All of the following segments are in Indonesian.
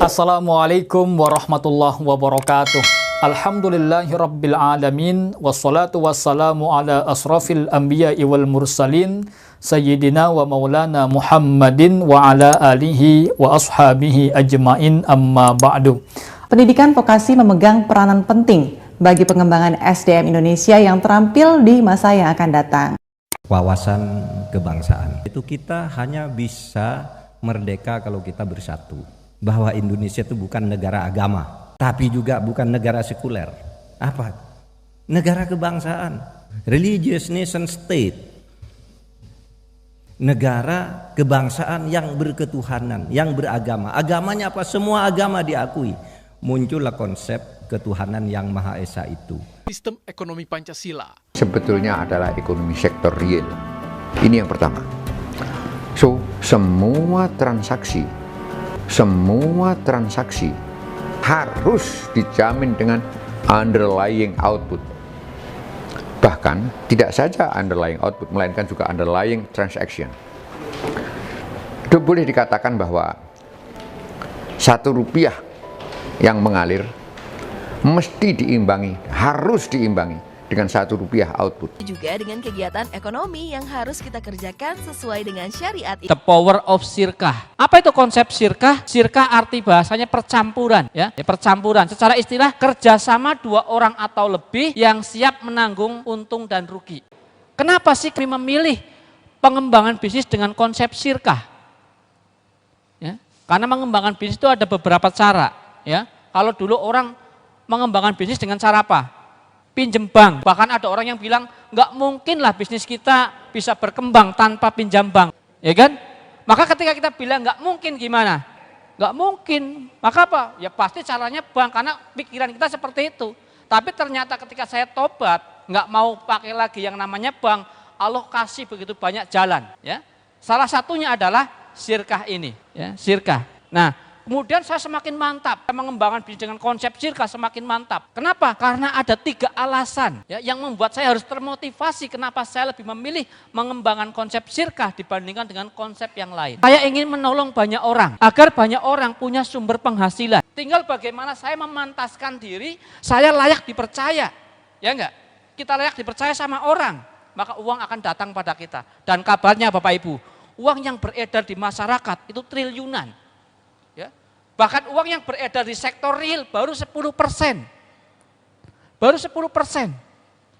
Assalamualaikum warahmatullahi wabarakatuh. Alhamdulillahirabbil alamin wassalatu wassalamu ala asrafil anbiya'i wal mursalin sayyidina wa maulana Muhammadin wa ala alihi wa ashabihi ajmain, amma ba'du. Pendidikan vokasi memegang peranan penting bagi pengembangan SDM Indonesia yang terampil di masa yang akan datang. Wawasan kebangsaan itu kita hanya bisa merdeka kalau kita bersatu, bahwa Indonesia itu bukan negara agama, tapi juga bukan negara sekuler. Apa? Negara kebangsaan, religious nation state, negara kebangsaan yang berketuhanan, yang beragama. Agamanya apa? Semua agama diakui. Muncullah konsep ketuhanan yang Maha Esa itu. Sistem ekonomi Pancasila sebetulnya adalah ekonomi sektor real. Ini yang pertama. So, semua transaksi harus dijamin dengan underlying output. Bahkan tidak saja underlying output, melainkan juga underlying transaction. Itu boleh dikatakan bahwa Rp1 yang mengalir mesti diimbangi, harus diimbangi dengan Rp1 output. Juga dengan kegiatan ekonomi yang harus kita kerjakan sesuai dengan syariat. The power of sirkah. Apa itu konsep sirkah? Sirkah arti bahasanya percampuran, ya percampuran. Secara istilah kerjasama dua orang atau lebih yang siap menanggung untung dan rugi. Kenapa sih kami memilih pengembangan bisnis dengan konsep sirkah? Ya, karena mengembangkan bisnis itu ada beberapa cara. Ya, kalau dulu orang mengembangkan bisnis dengan cara apa? Pinjem bank. Bahkan ada orang yang bilang nggak mungkin lah bisnis kita bisa berkembang tanpa pinjam bank, ya kan? Maka ketika kita bilang nggak mungkin, gimana? Nggak mungkin. Maka apa? Ya pasti caranya bank, karena pikiran kita seperti itu. Tapi ternyata ketika saya tobat, nggak mau pakai lagi yang namanya bank, Allah kasih begitu banyak jalan. Ya, salah satunya adalah sirkah ini, ya sirkah. Nah, kemudian saya semakin mantap, mengembangkan bisnis dengan konsep sirkah semakin mantap. Kenapa? Karena ada 3 alasan ya, yang membuat saya harus termotivasi kenapa saya lebih memilih mengembangkan konsep sirkah dibandingkan dengan konsep yang lain. Saya ingin menolong banyak orang, agar banyak orang punya sumber penghasilan. Tinggal bagaimana saya memantaskan diri, saya layak dipercaya. Ya enggak? Kita layak dipercaya sama orang, maka uang akan datang pada kita. Dan kabarnya Bapak Ibu, uang yang beredar di masyarakat itu triliunan. Ya. Bahkan uang yang beredar di sektor real baru 10%. Baru 10%.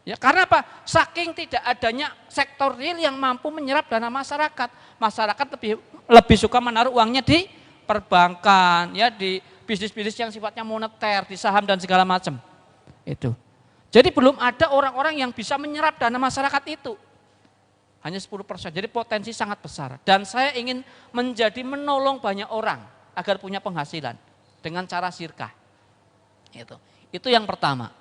Ya, karena apa? Saking tidak adanya sektor real yang mampu menyerap dana masyarakat. Masyarakat lebih suka menaruh uangnya di perbankan, ya di bisnis-bisnis yang sifatnya moneter, di saham dan segala macam. Itu. Jadi belum ada orang-orang yang bisa menyerap dana masyarakat itu. Hanya 10%. Jadi potensi sangat besar. Dan saya ingin menolong banyak orang agar punya penghasilan dengan cara sirkah. Itu yang pertama.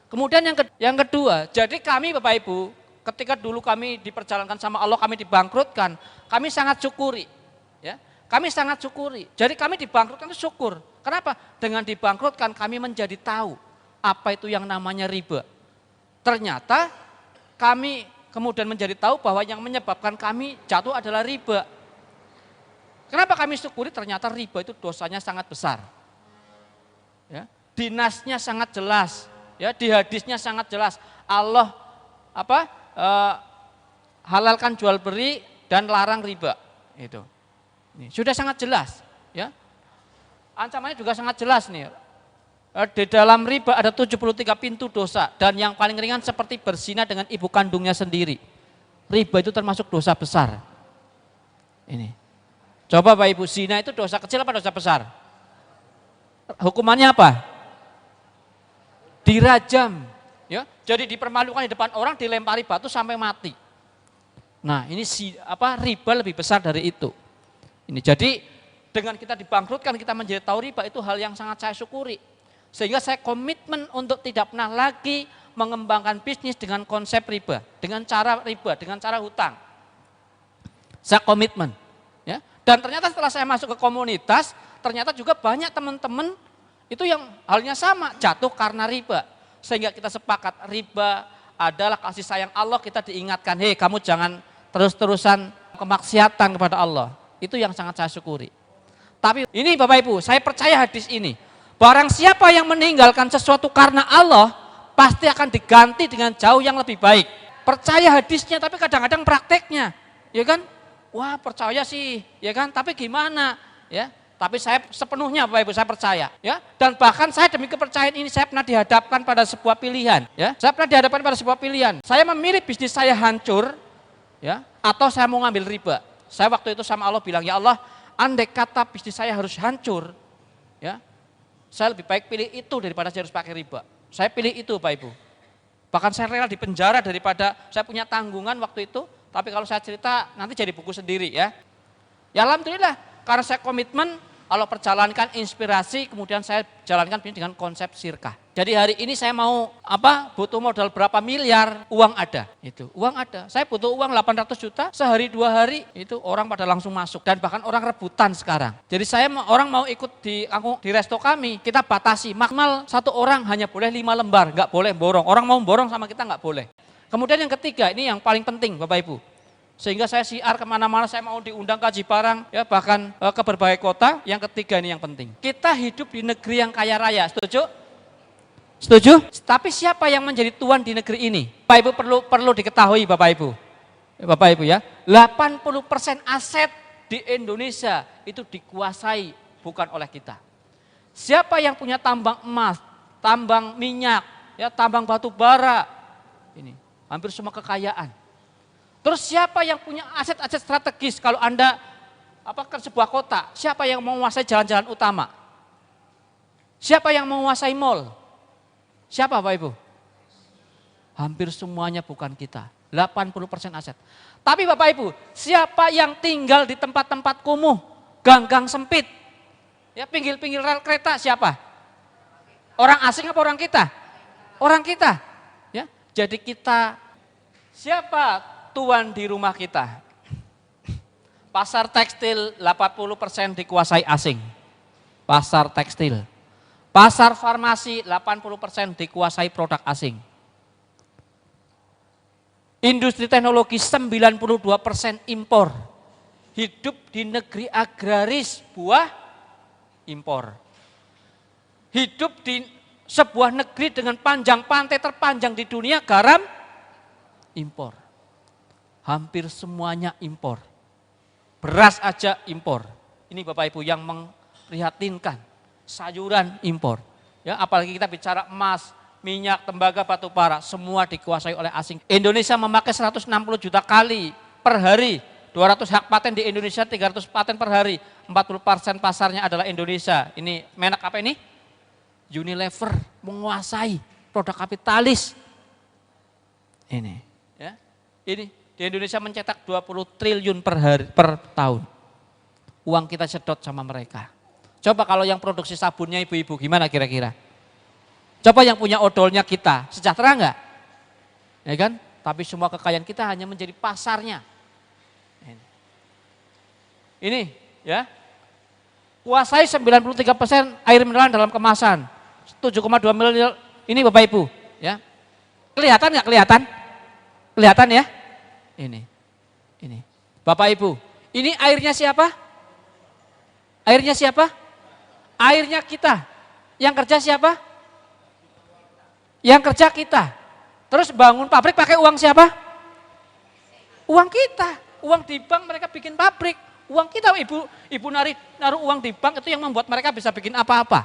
Kemudian yang kedua, jadi kami Bapak Ibu, ketika dulu kami diperjalankan sama Allah, kami dibangkrutkan, kami sangat syukuri. Ya, kami sangat syukuri. Jadi kami dibangkrutkan itu syukur. Kenapa? Dengan dibangkrutkan kami menjadi tahu apa itu yang namanya riba. Ternyata kami kemudian menjadi tahu bahwa yang menyebabkan kami jatuh adalah riba. Kenapa kami syukuri? Ternyata riba itu dosanya sangat besar. Ya, di nasnya sangat jelas, ya di hadisnya sangat jelas. Allah halalkan jual beli dan larang riba. Itu. Ini, sudah sangat jelas, ya. Ancamannya juga sangat jelas nih. Di dalam riba ada 73 pintu dosa, dan yang paling ringan seperti berzina dengan ibu kandungnya sendiri. Riba itu termasuk dosa besar. Ini. Coba Bapak Ibu, zina itu dosa kecil apa dosa besar? Hukumannya apa? Dirajam. Ya, jadi dipermalukan di depan orang, dilempari batu sampai mati. Nah, ini riba lebih besar dari itu. Ini jadi dengan kita dibangkrutkan, kita menjadi tahu riba, itu hal yang sangat saya syukuri. Sehingga saya komitmen untuk tidak pernah lagi mengembangkan bisnis dengan konsep riba, dengan cara hutang. Saya komitmen. Ya. Dan ternyata setelah saya masuk ke komunitas, ternyata juga banyak teman-teman itu yang halnya sama, jatuh karena riba. Sehingga kita sepakat riba adalah kasih sayang Allah, kita diingatkan, hei kamu jangan terus-terusan kemaksiatan kepada Allah. Itu yang sangat saya syukuri. Tapi ini Bapak Ibu, saya percaya hadis ini. Barang siapa yang meninggalkan sesuatu karena Allah, pasti akan diganti dengan jauh yang lebih baik. Percaya hadisnya, tapi kadang-kadang prakteknya, ya kan? Wah, percaya sih, ya kan? Tapi gimana? Ya, tapi saya sepenuhnya Bapak Ibu saya percaya, ya. Dan bahkan saya demi kepercayaan ini saya pernah dihadapkan pada sebuah pilihan, ya. Saya pernah dihadapkan pada sebuah pilihan. Saya memilih bisnis saya hancur, ya, atau saya mau ngambil riba. Saya waktu itu sama Allah bilang, ya Allah, andai kata bisnis saya harus hancur, ya, saya lebih baik pilih itu daripada saya harus pakai riba. Saya pilih itu Bapak Ibu. Bahkan saya rela di penjara daripada saya punya tanggungan waktu itu. Tapi kalau saya cerita nanti jadi buku sendiri ya. Ya alhamdulillah karena saya komitmen Allah perjalankan inspirasi kemudian saya jalankan dengan konsep sirkah. Jadi hari ini saya mau butuh modal berapa miliar, uang ada. Itu uang ada. Saya butuh uang 800 juta sehari 2 hari itu orang pada langsung masuk dan bahkan orang rebutan sekarang. Jadi orang mau ikut di resto kami, kita batasi maksimal 1 orang hanya boleh 5 lembar, nggak boleh borong. Orang mau borong sama kita nggak boleh. Kemudian yang ketiga, ini yang paling penting Bapak Ibu. Sehingga saya siar kemana-mana, saya mau diundang kaji barang, ya bahkan ke berbagai kota. Yang ketiga ini yang penting. Kita hidup di negeri yang kaya raya, setuju? Setuju? Tapi siapa yang menjadi tuan di negeri ini? Bapak Ibu perlu diketahui Bapak Ibu. Bapak Ibu ya, 80% aset di Indonesia itu dikuasai bukan oleh kita. Siapa yang punya tambang emas, tambang minyak, ya tambang batu bara, ini hampir semua kekayaan. Terus siapa yang punya aset-aset strategis? Kalau Anda ke sebuah kota, siapa yang menguasai jalan-jalan utama? Siapa yang menguasai mall? Siapa Bapak Ibu? Hampir semuanya bukan kita. 80% aset. Tapi Bapak Ibu, siapa yang tinggal di tempat-tempat kumuh, gang-gang sempit? Ya pinggir-pinggir rel kereta siapa? Orang asing apa orang kita? Orang kita. Ya, jadi kita siapa tuan di rumah kita? Pasar tekstil 80% dikuasai asing. Pasar tekstil. Pasar farmasi 80% dikuasai produk asing. Industri teknologi 92% impor. Hidup di negeri agraris buah impor. Hidup di sebuah negeri dengan panjang pantai terpanjang di dunia garam impor. Hampir semuanya impor. Beras aja impor. Ini Bapak Ibu yang memprihatinkan. Sayuran impor. Ya, apalagi kita bicara emas, minyak, tembaga, batu bara, semua dikuasai oleh asing. Indonesia memakai 160 juta kali per hari. 200 hak paten di Indonesia, 300 paten per hari. 40% pasarnya adalah Indonesia. Ini merek apa ini? Unilever menguasai produk kapitalis. Ini, ya. Ini di Indonesia mencetak 20 triliun per tahun. Uang kita sedot sama mereka. Coba kalau yang produksi sabunnya ibu-ibu gimana kira-kira? Coba yang punya odolnya kita, sejahtera enggak? Ya kan? Tapi semua kekayaan kita hanya menjadi pasarnya. Ini ya. Kuasai 93% air mineral dalam kemasan. 7,2 miliar ini Bapak Ibu, ya. Kelihatan enggak kelihatan? Kelihatan ya? Ini. Bapak Ibu, ini airnya siapa? Airnya siapa? Airnya kita. Yang kerja siapa? Yang kerja kita. Terus bangun pabrik pakai uang siapa? Uang kita. Uang di bank mereka bikin pabrik. Uang kita ibu naruh uang di bank itu yang membuat mereka bisa bikin apa-apa.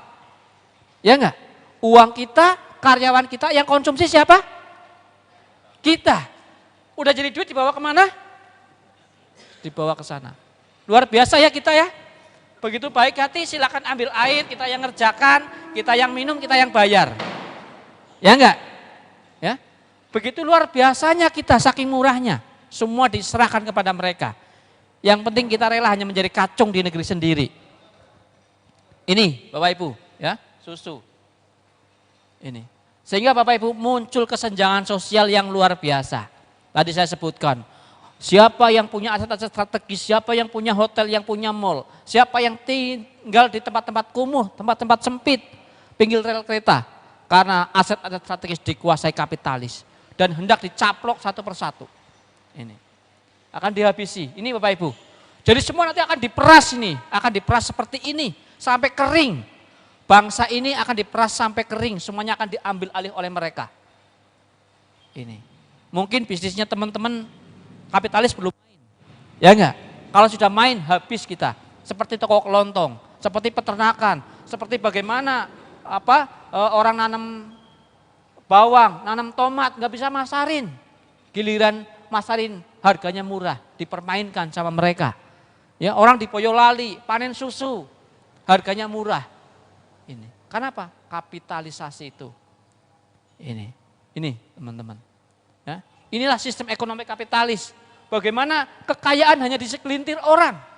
Ya enggak? Uang kita, karyawan kita yang konsumsi siapa? Kita. Udah jadi duit dibawa kemana? Dibawa ke sana. Luar biasa ya kita ya. Begitu baik hati silakan ambil air, kita yang ngerjakan, kita yang minum, kita yang bayar. Ya enggak? Ya. Begitu luar biasanya kita saking murahnya, semua diserahkan kepada mereka. Yang penting kita rela hanya menjadi kacung di negeri sendiri. Ini Bapak Ibu, ya, susu. Ini. Sehingga Bapak Ibu muncul kesenjangan sosial yang luar biasa. Tadi saya sebutkan. Siapa yang punya aset-aset strategis, siapa yang punya hotel, yang punya mall, siapa yang tinggal di tempat-tempat kumuh, tempat-tempat sempit, pinggir rel kereta. Karena aset-aset strategis dikuasai kapitalis dan hendak dicaplok satu persatu. Ini akan dihabisi. Ini Bapak Ibu. Jadi semua nanti akan diperas ini, akan diperas seperti ini sampai kering. Bangsa ini akan diperas sampai kering, semuanya akan diambil alih oleh mereka. Ini. Mungkin bisnisnya teman-teman kapitalis belum main. Ya enggak? Kalau sudah main habis kita. Seperti toko kelontong, seperti peternakan, seperti bagaimana orang nanam bawang, nanam tomat nggak bisa masarin. Giliran masarin harganya murah, dipermainkan sama mereka. Ya, orang di Boyolali panen susu, harganya murah. Ini. Kenapa? Kapitalisasi itu. Ini teman-teman. Ya, inilah sistem ekonomi kapitalis. Bagaimana kekayaan hanya di segelintir orang.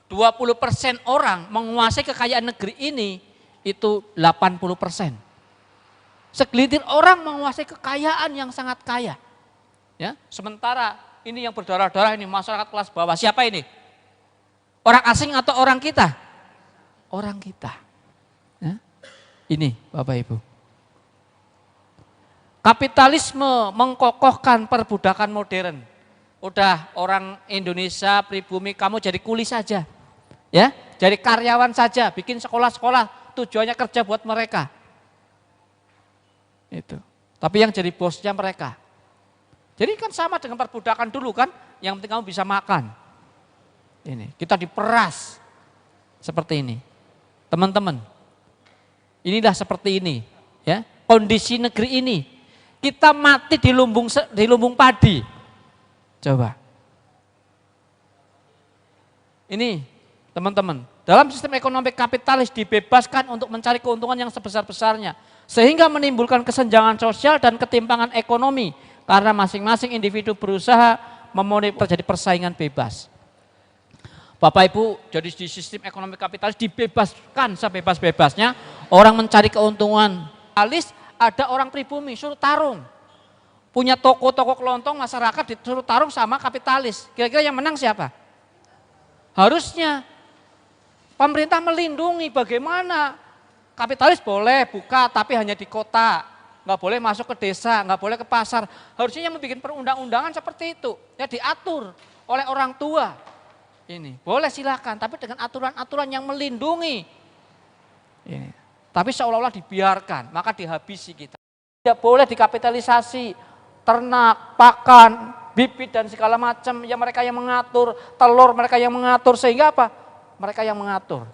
20% orang menguasai kekayaan negeri ini, itu 80%. Segelintir orang menguasai kekayaan yang sangat kaya. Ya, sementara ini yang berdarah-darah ini masyarakat kelas bawah. Siapa ini? Orang asing atau orang kita? Orang kita. Ya, ini Bapak Ibu. Kapitalisme mengkokohkan perbudakan modern. Udah orang Indonesia pribumi kamu jadi kuli saja. Ya, jadi karyawan saja, bikin sekolah-sekolah, tujuannya kerja buat mereka. Itu. Tapi yang jadi bosnya mereka. Jadi kan sama dengan perbudakan dulu kan, yang penting kamu bisa makan. Ini, kita diperas seperti ini. Teman-teman, inilah seperti ini, ya. Kondisi negeri ini. Kita mati di lumbung padi. Coba. Ini, teman-teman, dalam sistem ekonomi kapitalis dibebaskan untuk mencari keuntungan yang sebesar-besarnya. Sehingga menimbulkan kesenjangan sosial dan ketimpangan ekonomi. Karena masing-masing individu berusaha memenuhi terjadi persaingan bebas. Bapak Ibu, jadi di sistem ekonomi kapitalis dibebaskan sebebas-bebasnya. Orang mencari keuntungan. Ada orang pribumi suruh tarung. Punya toko-toko kelontong, masyarakat disuruh tarung sama kapitalis. Kira-kira yang menang siapa? Harusnya pemerintah melindungi bagaimana kapitalis boleh buka tapi hanya di kota. Nggak boleh masuk ke desa, nggak boleh ke pasar. Harusnya yang membuat perundang-undangan seperti itu. Ya diatur oleh orang tua. Ini boleh silakan, tapi dengan aturan-aturan yang melindungi. Ini. Tapi seolah-olah dibiarkan, maka dihabisi kita. Tidak boleh dikapitalisasi, ternak, pakan, bibit dan segala macam. Ya mereka yang mengatur, telur mereka yang mengatur, sehingga apa? Mereka yang mengatur.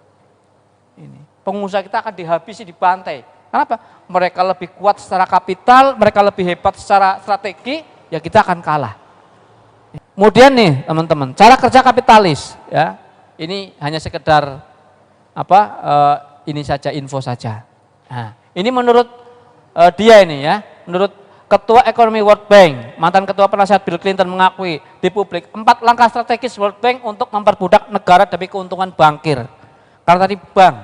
Ini pengusaha kita akan dihabisi, dibantai. Kenapa? Mereka lebih kuat secara kapital, mereka lebih hebat secara strategi, ya kita akan kalah. Kemudian nih teman-teman, cara kerja kapitalis, ya ini hanya sekedar ini saja info saja. Nah, ini menurut dia ini ya, menurut Ketua Ekonomi World Bank, mantan Ketua Penasihat Bill Clinton mengakui di publik 4 langkah strategis World Bank untuk memperbudak negara demi keuntungan bankir. Karena tadi bank,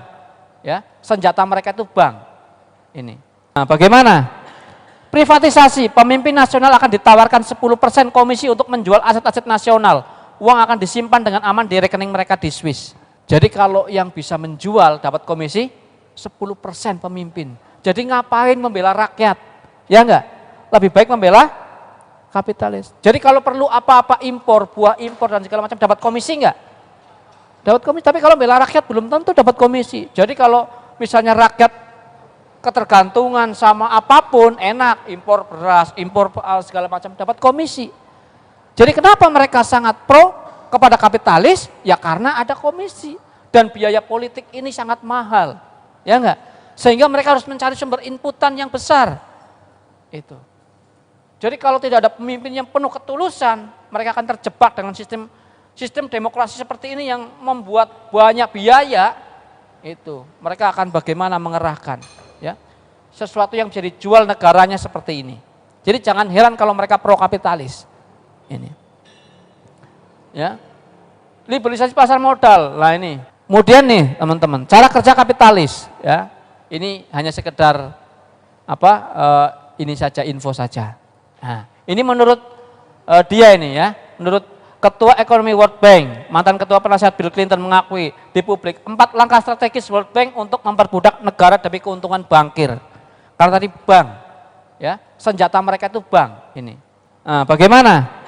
ya senjata mereka itu bank. Ini. Nah, bagaimana? Privatisasi, pemimpin nasional akan ditawarkan 10% komisi untuk menjual aset-aset nasional. Uang akan disimpan dengan aman di rekening mereka di Swiss. Jadi kalau yang bisa menjual dapat komisi 10% pemimpin. Jadi ngapain membela rakyat? Ya enggak? Lebih baik membela kapitalis. Jadi kalau perlu apa-apa impor, buah impor dan segala macam dapat komisi enggak? Dapat komisi, tapi kalau membela rakyat belum tentu dapat komisi. Jadi kalau misalnya rakyat ketergantungan sama apapun enak, impor beras, impor segala macam dapat komisi. Jadi kenapa mereka sangat pro kepada kapitalis? Ya karena ada komisi dan biaya politik ini sangat mahal, ya enggak? Sehingga mereka harus mencari sumber inputan yang besar. Itu. Jadi kalau tidak ada pemimpin yang penuh ketulusan, mereka akan terjebak dengan sistem demokrasi seperti ini yang membuat banyak biaya. Itu. Mereka akan bagaimana mengerahkan, ya. Sesuatu yang bisa dijual negaranya seperti ini. Jadi jangan heran kalau mereka pro kapitalis. Ini. Ya. Liberalisasi pasar modal. Lah ini. Kemudian nih, teman-teman, cara kerja kapitalis, ya. Ini hanya sekedar ini saja info saja. Nah, ini menurut dia ini ya, menurut Ketua Ekonomi World Bank, mantan Ketua Penasihat Bill Clinton mengakui di publik 4 langkah strategis World Bank untuk memperbudak negara demi keuntungan bankir. Karena tadi bank, ya senjata mereka itu bank. Ini. Nah, bagaimana?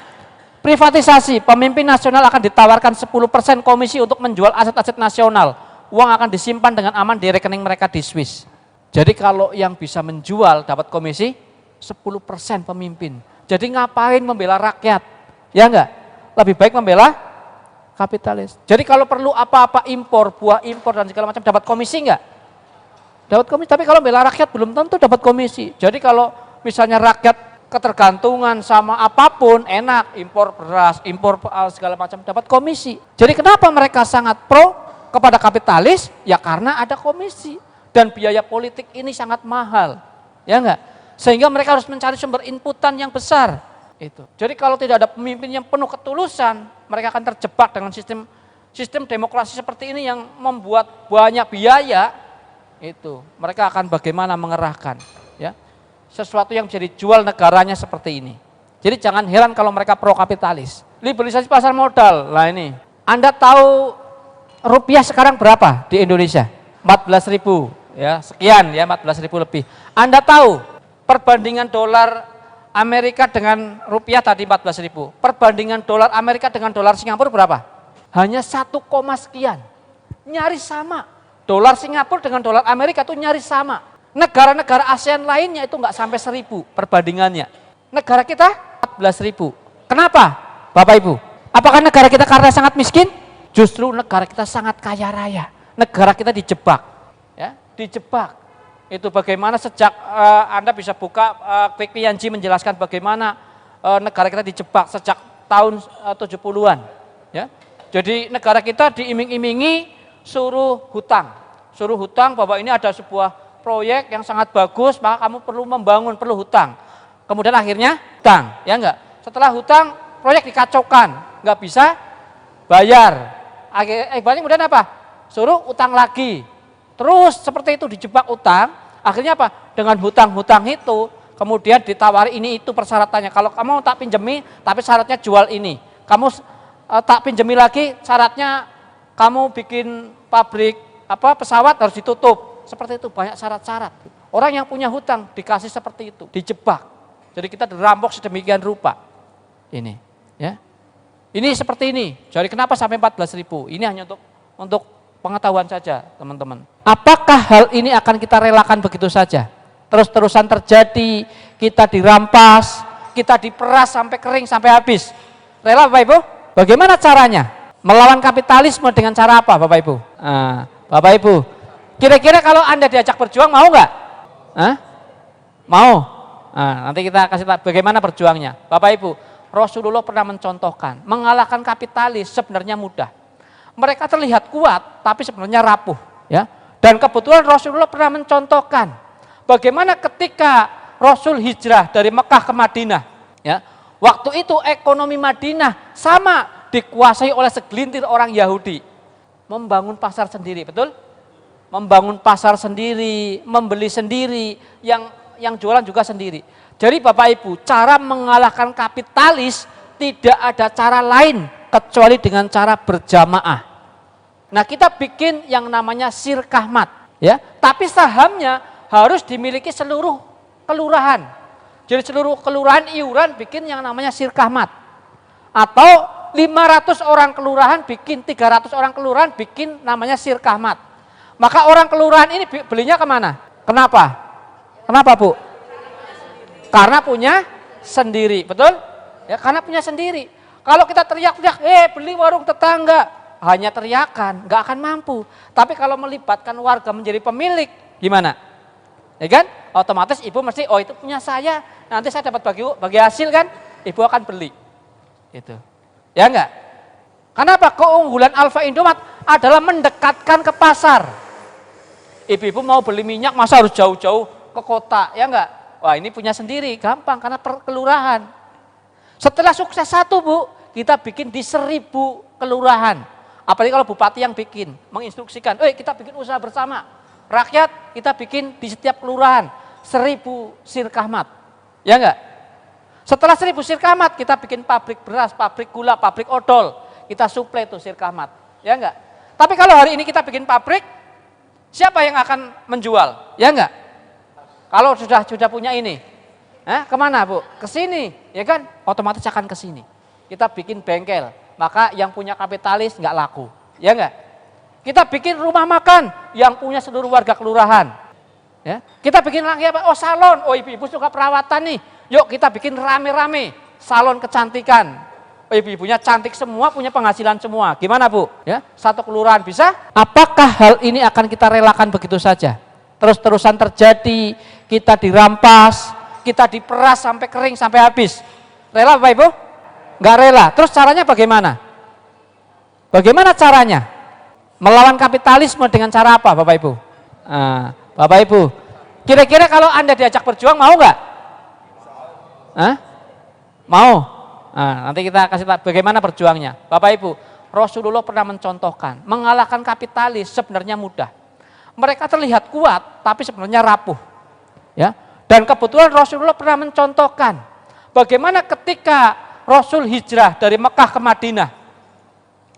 Privatisasi, pemimpin nasional akan ditawarkan 10% komisi untuk menjual aset-aset nasional. Uang akan disimpan dengan aman di rekening mereka di Swiss. Jadi kalau yang bisa menjual dapat komisi 10% pemimpin. Jadi ngapain membela rakyat? Ya enggak? Lebih baik membela kapitalis. Jadi kalau perlu apa-apa impor, buah impor dan segala macam dapat komisi enggak? Dapat komisi, tapi kalau membela rakyat belum tentu dapat komisi. Jadi kalau misalnya rakyat ketergantungan sama apapun, enak, impor beras, impor segala macam, dapat komisi. Jadi kenapa mereka sangat pro kepada kapitalis? Ya karena ada komisi. Dan biaya politik ini sangat mahal. Ya enggak? Sehingga mereka harus mencari sumber inputan yang besar. Itu. Jadi kalau tidak ada pemimpin yang penuh ketulusan, mereka akan terjebak dengan sistem demokrasi seperti ini yang membuat banyak biaya. Itu. Mereka akan bagaimana mengerahkan, ya. Sesuatu yang bisa dijual negaranya seperti ini. Jadi jangan heran kalau mereka pro kapitalis. Liberalisasi pasar modal, lah ini. Anda tahu rupiah sekarang berapa di Indonesia? 14.000, ya sekian ya 14.000 lebih. Anda tahu perbandingan dolar Amerika dengan rupiah tadi 14.000. Perbandingan dolar Amerika dengan dolar Singapura berapa? Hanya 1, sekian. Nyaris sama. Dolar Singapura dengan dolar Amerika itu nyaris sama. Negara-negara ASEAN lainnya itu nggak sampai 1.000 perbandingannya. Negara kita 14.000. Kenapa Bapak Ibu? Apakah negara kita karena sangat miskin? Justru negara kita sangat kaya raya. Negara kita dijebak. Ya, dijebak. Itu bagaimana sejak Anda bisa buka Quick Pianji menjelaskan bagaimana negara kita dijebak sejak tahun 70-an. Ya. Jadi negara kita diiming-imingi suruh hutang bahwa ini ada sebuah proyek yang sangat bagus, maka kamu perlu membangun, perlu hutang. Kemudian akhirnya hutang, ya enggak? Setelah hutang, proyek dikacaukan, enggak bisa bayar. Akhirnya kemudian apa? Suruh utang lagi. Terus seperti itu dijebak utang, akhirnya apa? Dengan hutang-hutang itu, kemudian ditawari ini itu persyaratannya. Kalau kamu tak pinjemi, tapi syaratnya jual ini. Kamu tak pinjemi lagi, syaratnya kamu bikin pabrik pesawat harus ditutup. Seperti itu banyak syarat-syarat. Orang yang punya hutang dikasih seperti itu, dijebak. Jadi kita dirampok sedemikian rupa. Ini, ya. Ini seperti ini. Jadi kenapa sampai 14.000? Ini hanya untuk pengetahuan saja, teman-teman. Apakah hal ini akan kita relakan begitu saja? Terus-terusan terjadi, kita dirampas, kita diperas sampai kering, sampai habis. Rela Bapak Ibu? Bagaimana caranya? Melawan kapitalisme dengan cara apa Bapak Ibu? Bapak Ibu, kira-kira kalau Anda diajak berjuang mau nggak? Mau? Nanti kita kasih tahu bagaimana berjuangnya. Bapak Ibu, Rasulullah pernah mencontohkan, mengalahkan kapitalis sebenarnya mudah. Mereka terlihat kuat, tapi sebenarnya rapuh. Ya. Dan kebetulan Rasulullah pernah mencontohkan, bagaimana ketika Rasul hijrah dari Mekah ke Madinah. Ya. Waktu itu ekonomi Madinah sama dikuasai oleh segelintir orang Yahudi. Membangun pasar sendiri, betul? Membangun pasar sendiri, membeli sendiri, yang jualan juga sendiri. Jadi Bapak Ibu, cara mengalahkan kapitalis tidak ada cara lain kecuali dengan cara berjamaah. Nah, kita bikin yang namanya sirkahmat, ya. Tapi sahamnya harus dimiliki seluruh kelurahan. Jadi seluruh kelurahan iuran bikin yang namanya sirkahmat. Atau 500 orang kelurahan bikin, 300 orang kelurahan bikin namanya sirkahmat. Maka orang kelurahan ini belinya kemana? Kenapa? Kenapa Bu? Karena punya sendiri, betul? Ya, karena punya sendiri. Kalau kita teriak-teriak, beli warung tetangga, hanya teriakan, nggak akan mampu. Tapi kalau melibatkan warga menjadi pemilik, gimana? Ya kan? Otomatis ibu mesti, oh itu punya saya, nanti saya dapat bagi hasil kan, ibu akan beli. Itu. Ya enggak? Kenapa? Keunggulan Alfa Indomaret adalah mendekatkan ke pasar. Ibu-ibu mau beli minyak, masa harus jauh-jauh ke kota, ya enggak? Wah ini punya sendiri, gampang karena perkelurahan. Setelah sukses satu Bu, kita bikin di 1.000 kelurahan. Apalagi kalau bupati yang bikin, menginstruksikan, kita bikin usaha bersama. Rakyat kita bikin di setiap kelurahan, 1.000 sirkahmat. Ya enggak? Setelah 1.000 sirkahmat, kita bikin pabrik beras, pabrik gula, pabrik odol. Kita suplai tuh sirkahmat. Ya enggak? Tapi kalau hari ini kita bikin pabrik, siapa yang akan menjual? Ya enggak? Kalau sudah punya ini, kemana Bu? Ke sini, ya kan? Otomatis akan ke sini. kita bikin bengkel, maka yang punya kapitalis nggak laku, ya nggak? Kita bikin rumah makan, yang punya seluruh warga kelurahan. Ya, kita bikin lagi apa? Oh salon, oh ibu-ibu suka perawatan nih, yuk kita bikin rame-rame salon kecantikan. Oh ibu-ibunya cantik semua, punya penghasilan semua. Gimana Bu? Ya, satu kelurahan bisa? Apakah hal ini akan kita relakan begitu saja? Terus-terusan terjadi, kita dirampas, kita diperas sampai kering, sampai habis. Rela Bapak Ibu? Nggak rela. Terus caranya bagaimana? Bagaimana caranya? Melawan kapitalisme dengan cara apa Bapak Ibu? Nah, Bapak Ibu, kira-kira kalau Anda diajak berjuang mau nggak? Hah? Mau? Nah, nanti kita kasih tahu bagaimana berjuangnya. Bapak Ibu, Rasulullah pernah mencontohkan, mengalahkan kapitalis sebenarnya mudah. Mereka terlihat kuat, tapi sebenarnya rapuh. Ya, dan kebetulan Rasulullah pernah mencontohkan bagaimana ketika Rasul hijrah dari Mekah ke Madinah.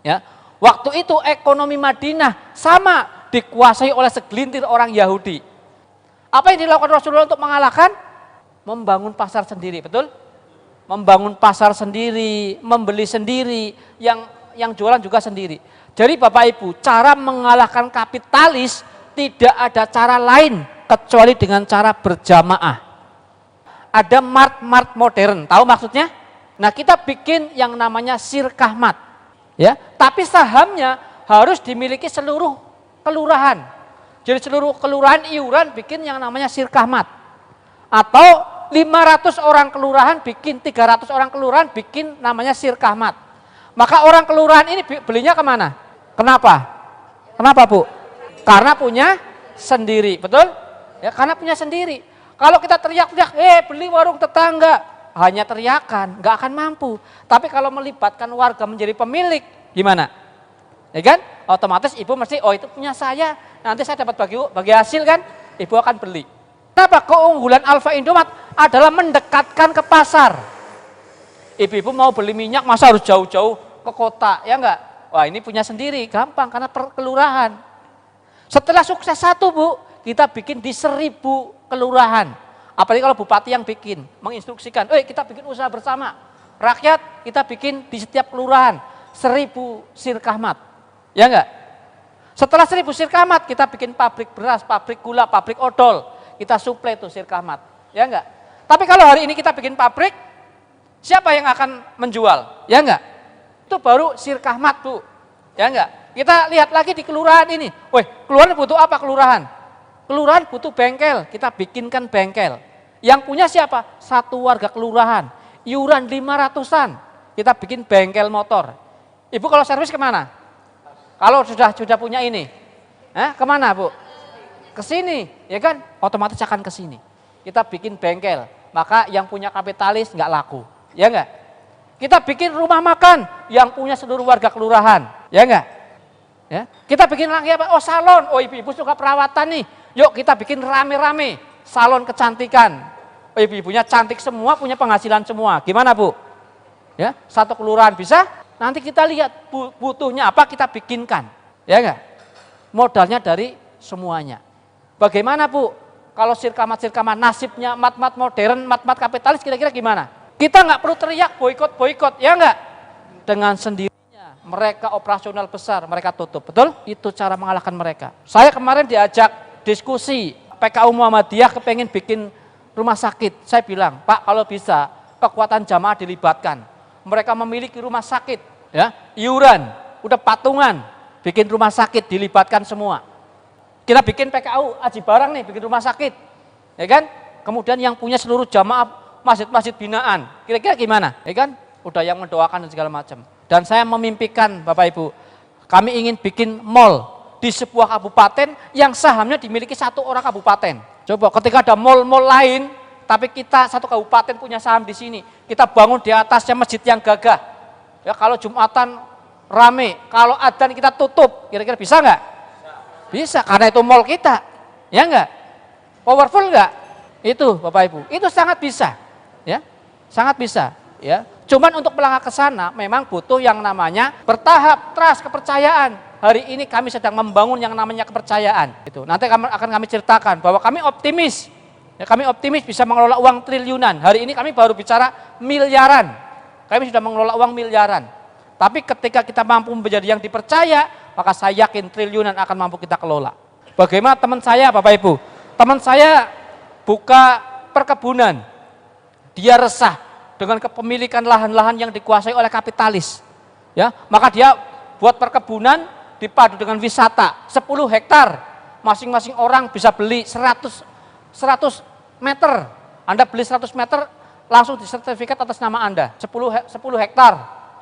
Ya, waktu itu ekonomi Madinah sama dikuasai oleh segelintir orang Yahudi. Apa yang dilakukan Rasulullah untuk mengalahkan? Membangun pasar sendiri, betul? Membangun pasar sendiri, membeli sendiri, yang jualan juga sendiri. Jadi Bapak Ibu, cara mengalahkan kapitalis tidak ada cara lain kecuali dengan cara berjamaah. Ada mart-mart modern, tahu maksudnya? Nah, kita bikin yang namanya sirkahmat. Ya, tapi sahamnya harus dimiliki seluruh kelurahan. Jadi seluruh kelurahan iuran bikin yang namanya sirkahmat. Atau 500 orang kelurahan bikin, 300 orang kelurahan bikin namanya sirkahmat. Maka orang kelurahan ini belinya kemana? Kenapa? Kenapa Bu? Karena punya sendiri, betul? Ya, karena punya sendiri. Kalau kita teriak-teriak, beli warung tetangga, hanya teriakan, nggak akan mampu. Tapi kalau melibatkan warga menjadi pemilik, gimana? Ya kan? Otomatis ibu mesti, oh itu punya saya, nanti saya dapat bagi hasil kan, ibu akan beli. Kenapa? Keunggulan Alfa Indomaret adalah mendekatkan ke pasar. Ibu-ibu mau beli minyak, masa harus jauh-jauh ke kota, ya enggak? Wah ini punya sendiri, gampang karena per kelurahan. Setelah sukses satu Bu, kita bikin di 1000 kelurahan. Apalagi kalau bupati yang bikin, menginstruksikan, kita bikin usaha bersama. Rakyat kita bikin di setiap kelurahan, 1000 sirkahmat. Ya enggak? Setelah 1000 sirkahmat, kita bikin pabrik beras, pabrik gula, pabrik odol. Kita suplai tuh sirkahmat. Ya enggak? Tapi kalau hari ini kita bikin pabrik, siapa yang akan menjual? Ya enggak? Itu baru sirkahmat Bu. Ya enggak? Kita lihat lagi di kelurahan ini. Kelurahan butuh apa kelurahan? Kelurahan butuh bengkel, kita bikinkan bengkel. Yang punya siapa? Satu warga kelurahan. Iuran 500-an, kita bikin bengkel motor. Ibu kalau servis kemana? Kalau sudah punya ini, kemana Bu? Ke sini, ya kan? Otomatis akan ke sini. Kita bikin bengkel, maka yang punya kapitalis nggak laku, ya enggak? Kita bikin rumah makan, yang punya seluruh warga kelurahan, ya enggak? Ya, kita bikin lagi apa? Oh salon, oh ibu-ibu suka perawatan nih, yuk kita bikin rame-rame salon kecantikan. Oh ibu-ibunya cantik semua, punya penghasilan semua. Gimana Bu? Ya, satu kelurahan bisa? Nanti kita lihat butuhnya apa kita bikinkan, ya enggak? Modalnya dari semuanya. Bagaimana Bu? Kalau sirkahmat nasibnya mat-mat modern, mat-mat kapitalis kira-kira gimana? Kita nggak perlu teriak boikot, ya enggak? Dengan sendirinya mereka operasional besar, mereka tutup, betul? Itu cara mengalahkan mereka. Saya kemarin diajak diskusi, PKU Muhammadiyah kepengen bikin rumah sakit. Saya bilang, Pak kalau bisa kekuatan jamaah dilibatkan. Mereka memiliki rumah sakit, ya, iuran, udah patungan, bikin rumah sakit dilibatkan semua. Kita bikin PKU Aji Barang nih, bikin rumah sakit, ya kan? Kemudian yang punya seluruh jamaah masjid-masjid binaan, kira-kira gimana? Ya kan? Udah yang mendoakan dan segala macam. Dan saya memimpikan Bapak Ibu, kami ingin bikin mall di sebuah kabupaten yang sahamnya dimiliki satu orang kabupaten. Coba ketika ada mall-mall lain, tapi kita satu kabupaten punya saham di sini, kita bangun di atasnya masjid yang gagah. Ya kalau Jumatan rame, kalau adzan kita tutup, kira-kira bisa nggak? Bisa, karena itu mall kita, ya nggak? Powerful nggak? Itu Bapak Ibu, itu sangat bisa, ya, sangat bisa, ya. Cuman untuk melangkah ke sana, memang butuh yang namanya bertahap, trust, kepercayaan. Hari ini kami sedang membangun yang namanya kepercayaan. Itu nanti akan kami ceritakan bahwa kami optimis. Ya, kami optimis bisa mengelola uang triliunan. Hari ini kami baru bicara miliaran. kami sudah mengelola uang miliaran. Tapi ketika kita mampu menjadi yang dipercaya, maka saya yakin triliunan akan mampu kita kelola. Bagaimana teman saya, Bapak Ibu? Teman saya buka perkebunan. Dia resah dengan kepemilikan lahan-lahan yang dikuasai oleh kapitalis. Ya, maka dia buat perkebunan dipadu dengan wisata, 10 hektar. Masing-masing orang bisa beli 100 meter. Anda beli 100 meter, langsung disertifikat atas nama Anda. 10 hektar,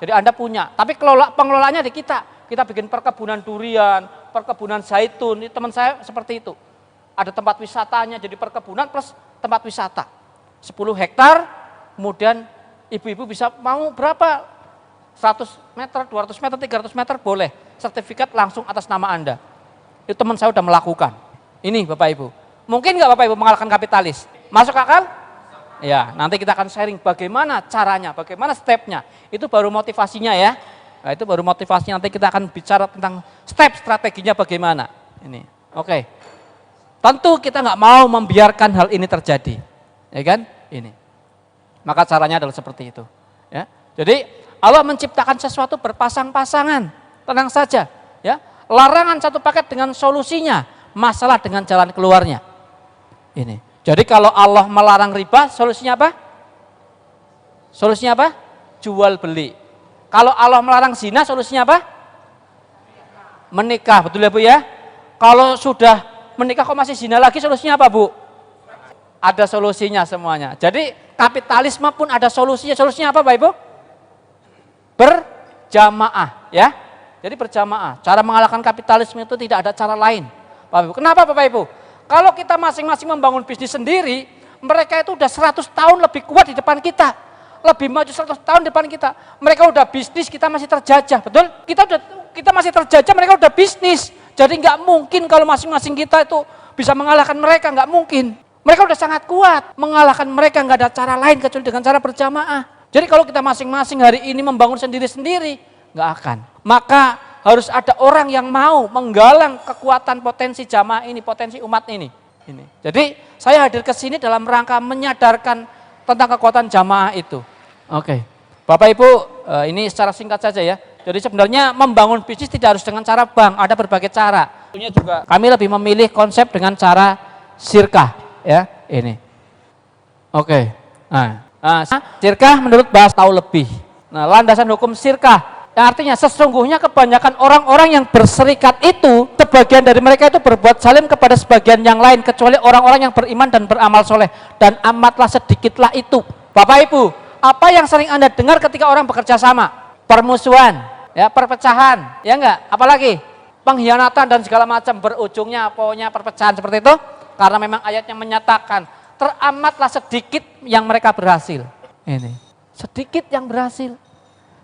jadi Anda punya. Tapi pengelolaannya di kita. Kita bikin perkebunan durian, perkebunan zaitun. Ini teman saya seperti itu. Ada tempat wisatanya, jadi perkebunan plus tempat wisata. 10 hektar, kemudian ibu-ibu bisa mau berapa? 100 meter, 200 meter, 300 meter boleh. Sertifikat langsung atas nama Anda. Itu teman saya sudah melakukan. Ini Bapak Ibu. Mungkin nggak Bapak Ibu mengalahkan kapitalis? Masuk akal? Ya, nanti kita akan sharing bagaimana caranya, bagaimana stepnya. Itu baru motivasinya ya. Nah, itu baru motivasinya, nanti kita akan bicara tentang step strateginya bagaimana. Ini, oke. Tentu kita nggak mau membiarkan hal ini terjadi. Ya kan? Ini. Maka caranya adalah seperti itu. Ya. Jadi Allah menciptakan sesuatu berpasang-pasangan. Tenang saja. Ya. Larangan satu paket dengan solusinya. Masalah dengan jalan keluarnya. Ini. Jadi kalau Allah melarang riba, solusinya apa? Solusinya apa? Jual beli. Kalau Allah melarang zina, solusinya apa? Menikah, betul ya Bu ya? Kalau sudah menikah kok masih zina lagi, solusinya apa Bu? Ada solusinya semuanya. Jadi kapitalisme pun ada solusinya. Solusinya apa Bapak Ibu? Berjamaah ya. Jadi berjamaah. Cara mengalahkan kapitalisme itu tidak ada cara lain. Bapak Ibu. Kenapa Bapak Ibu? Kalau kita masing-masing membangun bisnis sendiri, mereka itu udah 100 tahun lebih kuat di depan kita. Lebih maju 100 tahun di depan kita. Mereka udah bisnis, kita masih terjajah, betul? Kita masih terjajah, mereka udah bisnis. Jadi nggak mungkin kalau masing-masing kita itu bisa mengalahkan mereka, nggak mungkin. Mereka udah sangat kuat. Mengalahkan mereka nggak ada cara lain kecuali dengan cara berjamaah. Jadi kalau kita masing-masing hari ini membangun sendiri-sendiri, nggak akan. Maka harus ada orang yang mau menggalang kekuatan potensi jamaah ini, potensi umat ini. Jadi saya hadir ke sini dalam rangka menyadarkan tentang kekuatan jamaah itu. Oke, Bapak Ibu, ini secara singkat saja ya. Jadi sebenarnya membangun bisnis tidak harus dengan cara bank, ada berbagai cara. Tentunya juga kami lebih memilih konsep dengan cara sirkah, ya ini. Oke, nah sirkah menurut bahasa tahu lebih. Nah, landasan hukum sirkah, yang artinya sesungguhnya kebanyakan orang-orang yang berserikat itu, sebagian dari mereka itu berbuat zalim kepada sebagian yang lain, kecuali orang-orang yang beriman dan beramal soleh. Dan amatlah sedikitlah itu. Bapak Ibu, apa yang sering Anda dengar ketika orang bekerja sama? Permusuhan, ya, perpecahan, ya enggak? Apalagi pengkhianatan dan segala macam, berujungnya pokoknya perpecahan seperti itu. Karena memang ayatnya menyatakan teramatlah sedikit yang mereka berhasil. Ini sedikit yang berhasil.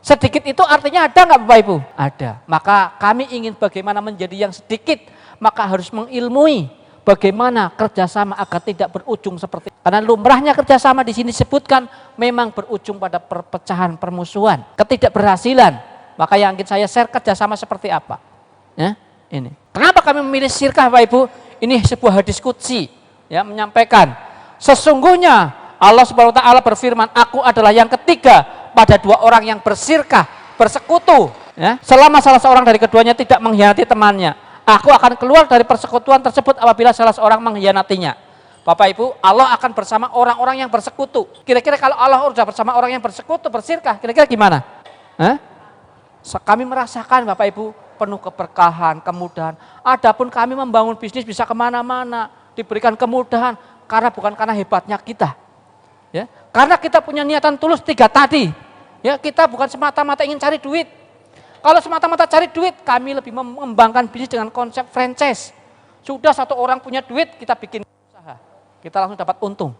Sedikit itu artinya ada nggak Bapak Ibu? Ada. Maka kami ingin bagaimana menjadi yang sedikit, maka harus mengilmui bagaimana kerjasama agar tidak berujung seperti. Karena lumrahnya kerjasama di sini disebutkan memang berujung pada perpecahan, permusuhan, ketidakberhasilan. Maka yang ingin saya share kerjasama seperti apa? Ya, ini. Kenapa kami memilih sirkah Bapak Ibu? Ini sebuah hadis qudsi, ya, menyampaikan sesungguhnya Allah Subhanahu wa taala berfirman, aku adalah yang ketiga pada dua orang yang bersirkah, bersekutu, ya. Selama salah seorang dari keduanya tidak mengkhianati temannya, aku akan keluar dari persekutuan tersebut apabila salah seorang mengkhianatinya. Bapak Ibu, Allah akan bersama orang-orang yang bersekutu. Kira-kira kalau Allah sudah bersama orang yang bersekutu, bersirkah, kira-kira gimana? Kami merasakan Bapak Ibu penuh keberkahan, kemudahan. Adapun kami membangun bisnis bisa kemana-mana, diberikan kemudahan, karena bukan karena hebatnya kita. Ya, karena kita punya niatan tulus 3 tadi. Ya, kita bukan semata-mata ingin cari duit. Kalau semata-mata cari duit, kami lebih mengembangkan bisnis dengan konsep franchise. Sudah satu orang punya duit, kita bikin usaha. Kita langsung dapat untung.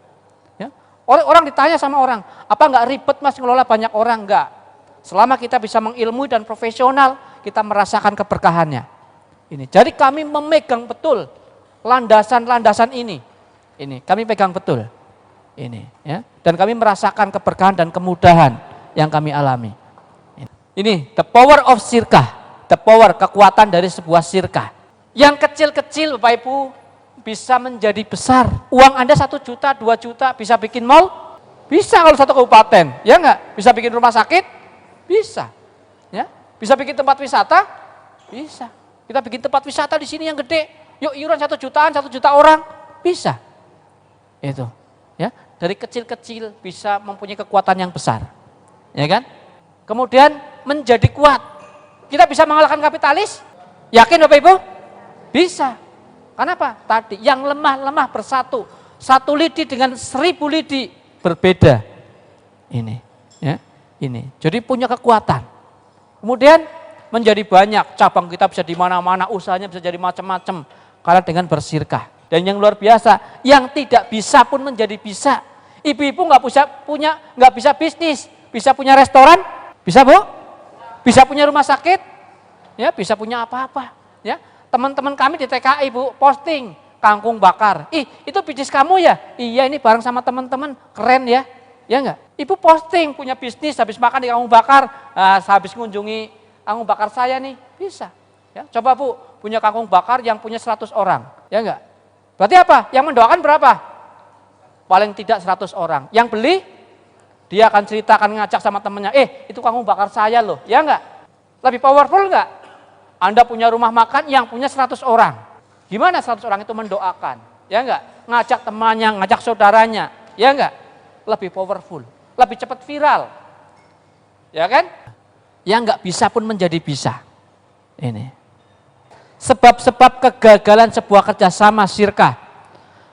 Ya. Orang ditanya sama orang, apa enggak ribet Mas ngelola banyak orang? Enggak. Selama kita bisa mengilmui dan profesional, kita merasakan keberkahannya. Ini. Jadi kami memegang betul landasan-landasan ini. Ini kami pegang betul. Ini, ya. Dan kami merasakan keberkahan dan kemudahan yang kami alami. Ini the power of sirkah, the power, kekuatan dari sebuah sirkah. Yang kecil-kecil Bapak Ibu bisa menjadi besar. Uang Anda 1 juta, 2 juta bisa bikin mall? Bisa kalau satu kabupaten, ya enggak? Bisa bikin rumah sakit? Bisa. Ya. Bisa bikin tempat wisata? Bisa. Kita bikin tempat wisata di sini yang gede. Yuk iuran 1 jutaan, 1 juta orang. Bisa. Itu. Ya. Dari kecil-kecil bisa mempunyai kekuatan yang besar. Ya kan? Kemudian menjadi kuat. Kita bisa mengalahkan kapitalis? Yakin Bapak Ibu? Bisa. Kenapa? Tadi yang lemah-lemah bersatu. 1 lidi dengan 1000 lidi berbeda. Ini, ya, ini. Jadi punya kekuatan. Kemudian menjadi banyak cabang kita bisa di mana-mana, usahanya bisa jadi macam-macam karena dengan bersirkah. Dan yang luar biasa, yang tidak bisa pun menjadi bisa. Ibu-ibu nggak bisa bisnis, bisa punya restoran, bisa Bu? Bisa punya rumah sakit, ya, bisa punya apa-apa, ya. Teman-teman kami di TKI Bu posting kangkung bakar. Ih, itu bisnis kamu ya? Iya, ini bareng sama teman-teman, keren ya. Ya enggak? Ibu posting punya bisnis habis makan di kangkung bakar, habis mengunjungi kangkung bakar saya nih, bisa. Ya, coba Bu, punya kangkung bakar yang punya 100 orang, ya enggak? Berarti apa? Yang mendoakan berapa? Paling tidak 100 orang. Yang beli, dia akan ceritakan, ngajak sama temennya, itu kangkung bakar saya loh, ya enggak? Lebih powerful enggak? Anda punya rumah makan yang punya 100 orang. Gimana 100 orang itu mendoakan? Ya enggak? Ngajak temannya, ngajak saudaranya. Ya enggak? Lebih powerful. Lebih cepat viral. Ya kan? Yang enggak bisa pun menjadi bisa. Ini. Sebab-sebab kegagalan sebuah kerjasama syirkah.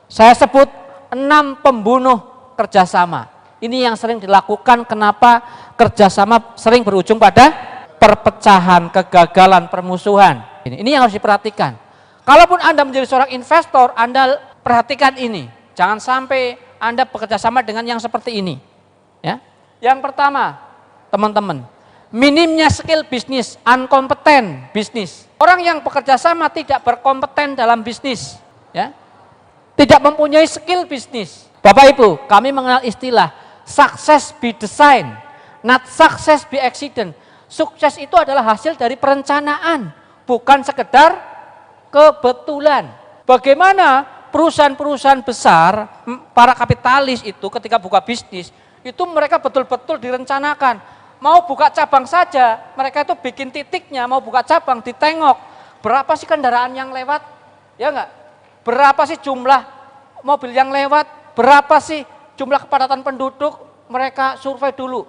Saya sebut 6 pembunuh kerjasama. Ini yang sering dilakukan, kenapa kerjasama sering berujung pada perpecahan, kegagalan, permusuhan. Ini yang harus diperhatikan. Kalaupun Anda menjadi seorang investor, Anda perhatikan ini. Jangan sampai Anda bekerja sama dengan yang seperti ini. Ya. Yang pertama, teman-teman, minimnya skill bisnis, unkompeten bisnis. Orang yang bekerja sama tidak berkompeten dalam bisnis. Ya. Tidak mempunyai skill bisnis. Bapak Ibu, kami mengenal istilah success by design, not success by accident. Sukses itu adalah hasil dari perencanaan, bukan sekedar kebetulan. Bagaimana perusahaan-perusahaan besar, para kapitalis itu ketika buka bisnis, itu mereka betul-betul direncanakan. Mau buka cabang saja, mereka itu bikin titiknya, mau buka cabang ditengok. Berapa sih kendaraan yang lewat? Ya enggak? Berapa sih jumlah mobil yang lewat? Berapa sih jumlah kepadatan penduduk? Mereka survei dulu.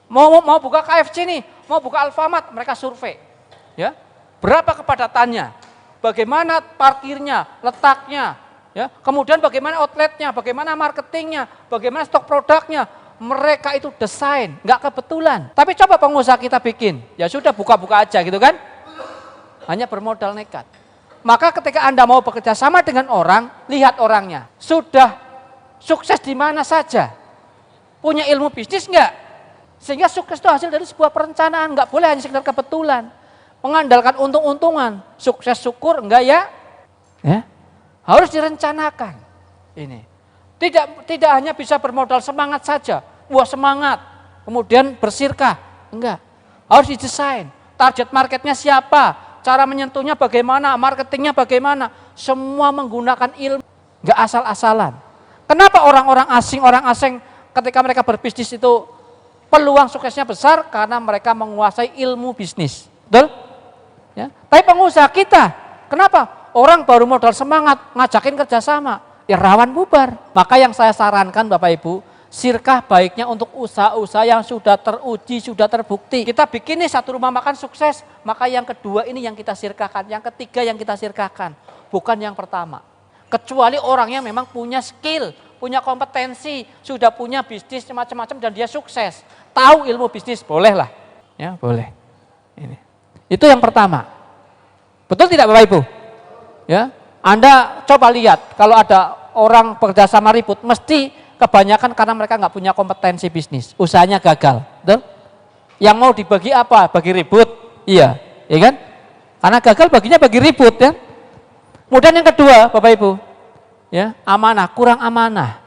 Mau buka KFC nih, mau buka Alfamart, mereka survei. Ya. Berapa kepadatannya? Bagaimana parkirnya, letaknya, ya. Kemudian bagaimana outletnya, bagaimana marketingnya, bagaimana stok produknya. Mereka itu desain, nggak kebetulan. Tapi coba pengusaha kita bikin, ya sudah buka-buka aja gitu kan. Hanya bermodal nekat. Maka ketika Anda mau bekerja sama dengan orang, lihat orangnya. Sudah sukses di mana saja. Punya ilmu bisnis nggak? Sehingga sukses itu hasil dari sebuah perencanaan, nggak boleh hanya sekedar kebetulan. Mengandalkan untung-untungan, sukses syukur enggak ya? Ya, harus direncanakan. Ini tidak hanya bisa bermodal semangat saja, wah semangat, kemudian bersirkah, enggak. Harus didesain. Target marketnya siapa? Cara menyentuhnya bagaimana? Marketingnya bagaimana? Semua menggunakan ilmu, enggak asal-asalan. Kenapa orang asing ketika mereka berbisnis itu peluang suksesnya besar? Karena mereka menguasai ilmu bisnis, betul? Ya. Tapi pengusaha kita, kenapa? Orang baru modal semangat, ngajakin kerjasama, ya rawan bubar. Maka yang saya sarankan Bapak Ibu, sirkah baiknya untuk usaha-usaha yang sudah teruji, sudah terbukti. Kita bikin nih satu rumah makan sukses, maka yang kedua ini yang kita sirkahkan, yang ketiga yang kita sirkahkan, bukan yang pertama. Kecuali orangnya memang punya skill, punya kompetensi, sudah punya bisnis macam-macam dan dia sukses. Tahu ilmu bisnis, boleh lah. Ya, boleh. Ini. Itu yang pertama. Betul tidak Bapak Ibu? Ya, Anda coba lihat kalau ada orang bekerja sama ribut, mesti kebanyakan karena mereka nggak punya kompetensi bisnis, usahanya gagal. Betul? Yang mau dibagi apa? Bagi ribut, iya, ya kan? Karena gagal baginya bagi ribut, ya. Kemudian yang kedua, Bapak Ibu, ya amanah, kurang amanah.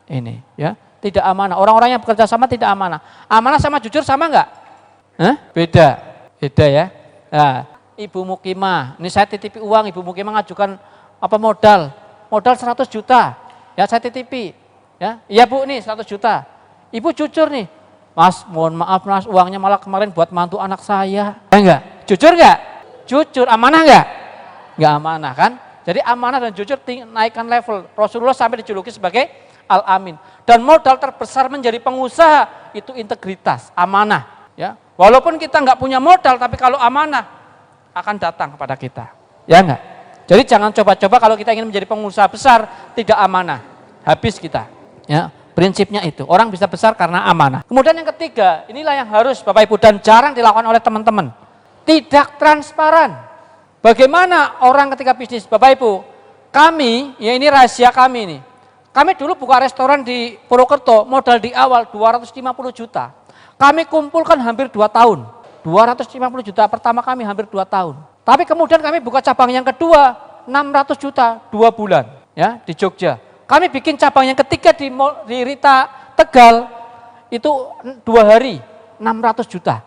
Ini, ya tidak amanah. Orang-orang yang bekerja sama tidak amanah. Amanah sama jujur sama nggak? Beda. Beda ya. Nah, Ibu Mukimah, ini saya titipi uang, Ibu Mukimah ngajukan apa modal 100 juta. Ya saya titipi. Ya, iya Bu nih 100 juta. Ibu jujur nih, Mas mohon maaf Mas, uangnya malah kemarin buat mantu anak saya. Enggak? Jujur enggak? Jujur, amanah enggak? Enggak amanah kan? Jadi amanah dan jujur naikkan level. Rasulullah sampai dijuluki sebagai Al-Amin. Dan modal terbesar menjadi pengusaha itu integritas, amanah. Ya, walaupun kita nggak punya modal, tapi kalau amanah akan datang kepada kita. Ya enggak? Jadi jangan coba-coba kalau kita ingin menjadi pengusaha besar tidak amanah, habis kita. Ya, prinsipnya itu. Orang bisa besar karena amanah. Kemudian yang ketiga, inilah yang harus Bapak Ibu dan jarang dilakukan oleh teman-teman. Tidak transparan. Bagaimana orang ketika bisnis, Bapak Ibu? Kami, ya ini rahasia kami nih. Kami dulu buka restoran di Purwokerto, modal di awal 250 juta. Kami kumpulkan hampir 2 tahun. 250 juta pertama kami hampir 2 tahun. Tapi kemudian kami buka cabang yang kedua, 600 juta 2 bulan ya di Jogja. Kami bikin cabang yang ketiga di Rita Tegal, itu 2 hari, 600 juta.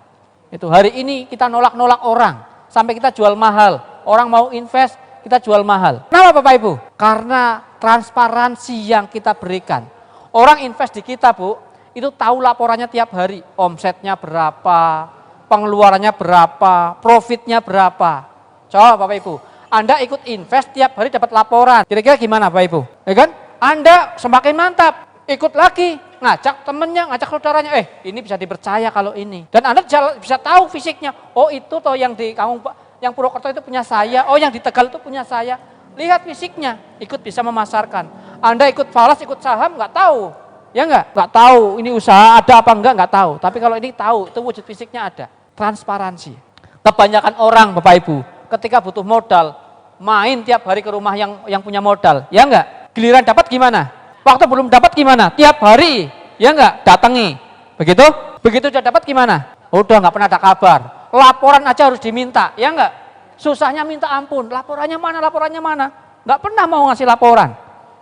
Itu hari ini kita nolak-nolak orang, sampai kita jual mahal. Orang mau invest, kita jual mahal. Kenapa Bapak Ibu? Karena transparansi yang kita berikan. Orang invest di kita Bu, itu tahu laporannya tiap hari. Omsetnya berapa, pengeluarannya berapa, profitnya berapa. Coba Bapak Ibu, Anda ikut invest tiap hari dapat laporan. Kira-kira gimana Bapak Ibu? Ya kan? Anda semakin mantap, ikut lagi, ngajak temennya, ngajak saudaranya, ini bisa dipercaya kalau ini. Dan Anda bisa tahu fisiknya, oh itu toh yang di Kampung, yang Purwokerto itu punya saya, oh yang di Tegal itu punya saya. Lihat fisiknya, ikut bisa memasarkan. Anda ikut falas, ikut saham, nggak tahu. Ya nggak tahu ini usaha ada apa nggak tahu. Tapi kalau ini tahu, itu wujud fisiknya ada. Transparansi. Kebanyakan orang Bapak Ibu, ketika butuh modal, main tiap hari ke rumah yang punya modal. Ya nggak? Giliran dapat gimana? Waktu belum dapat gimana? Tiap hari. Ya nggak? Datangi. Begitu? Begitu udah dapat gimana? Udah nggak pernah ada kabar. Laporan aja harus diminta. Ya nggak? Susahnya minta ampun. Laporannya mana? Laporannya mana? Nggak pernah mau ngasih laporan.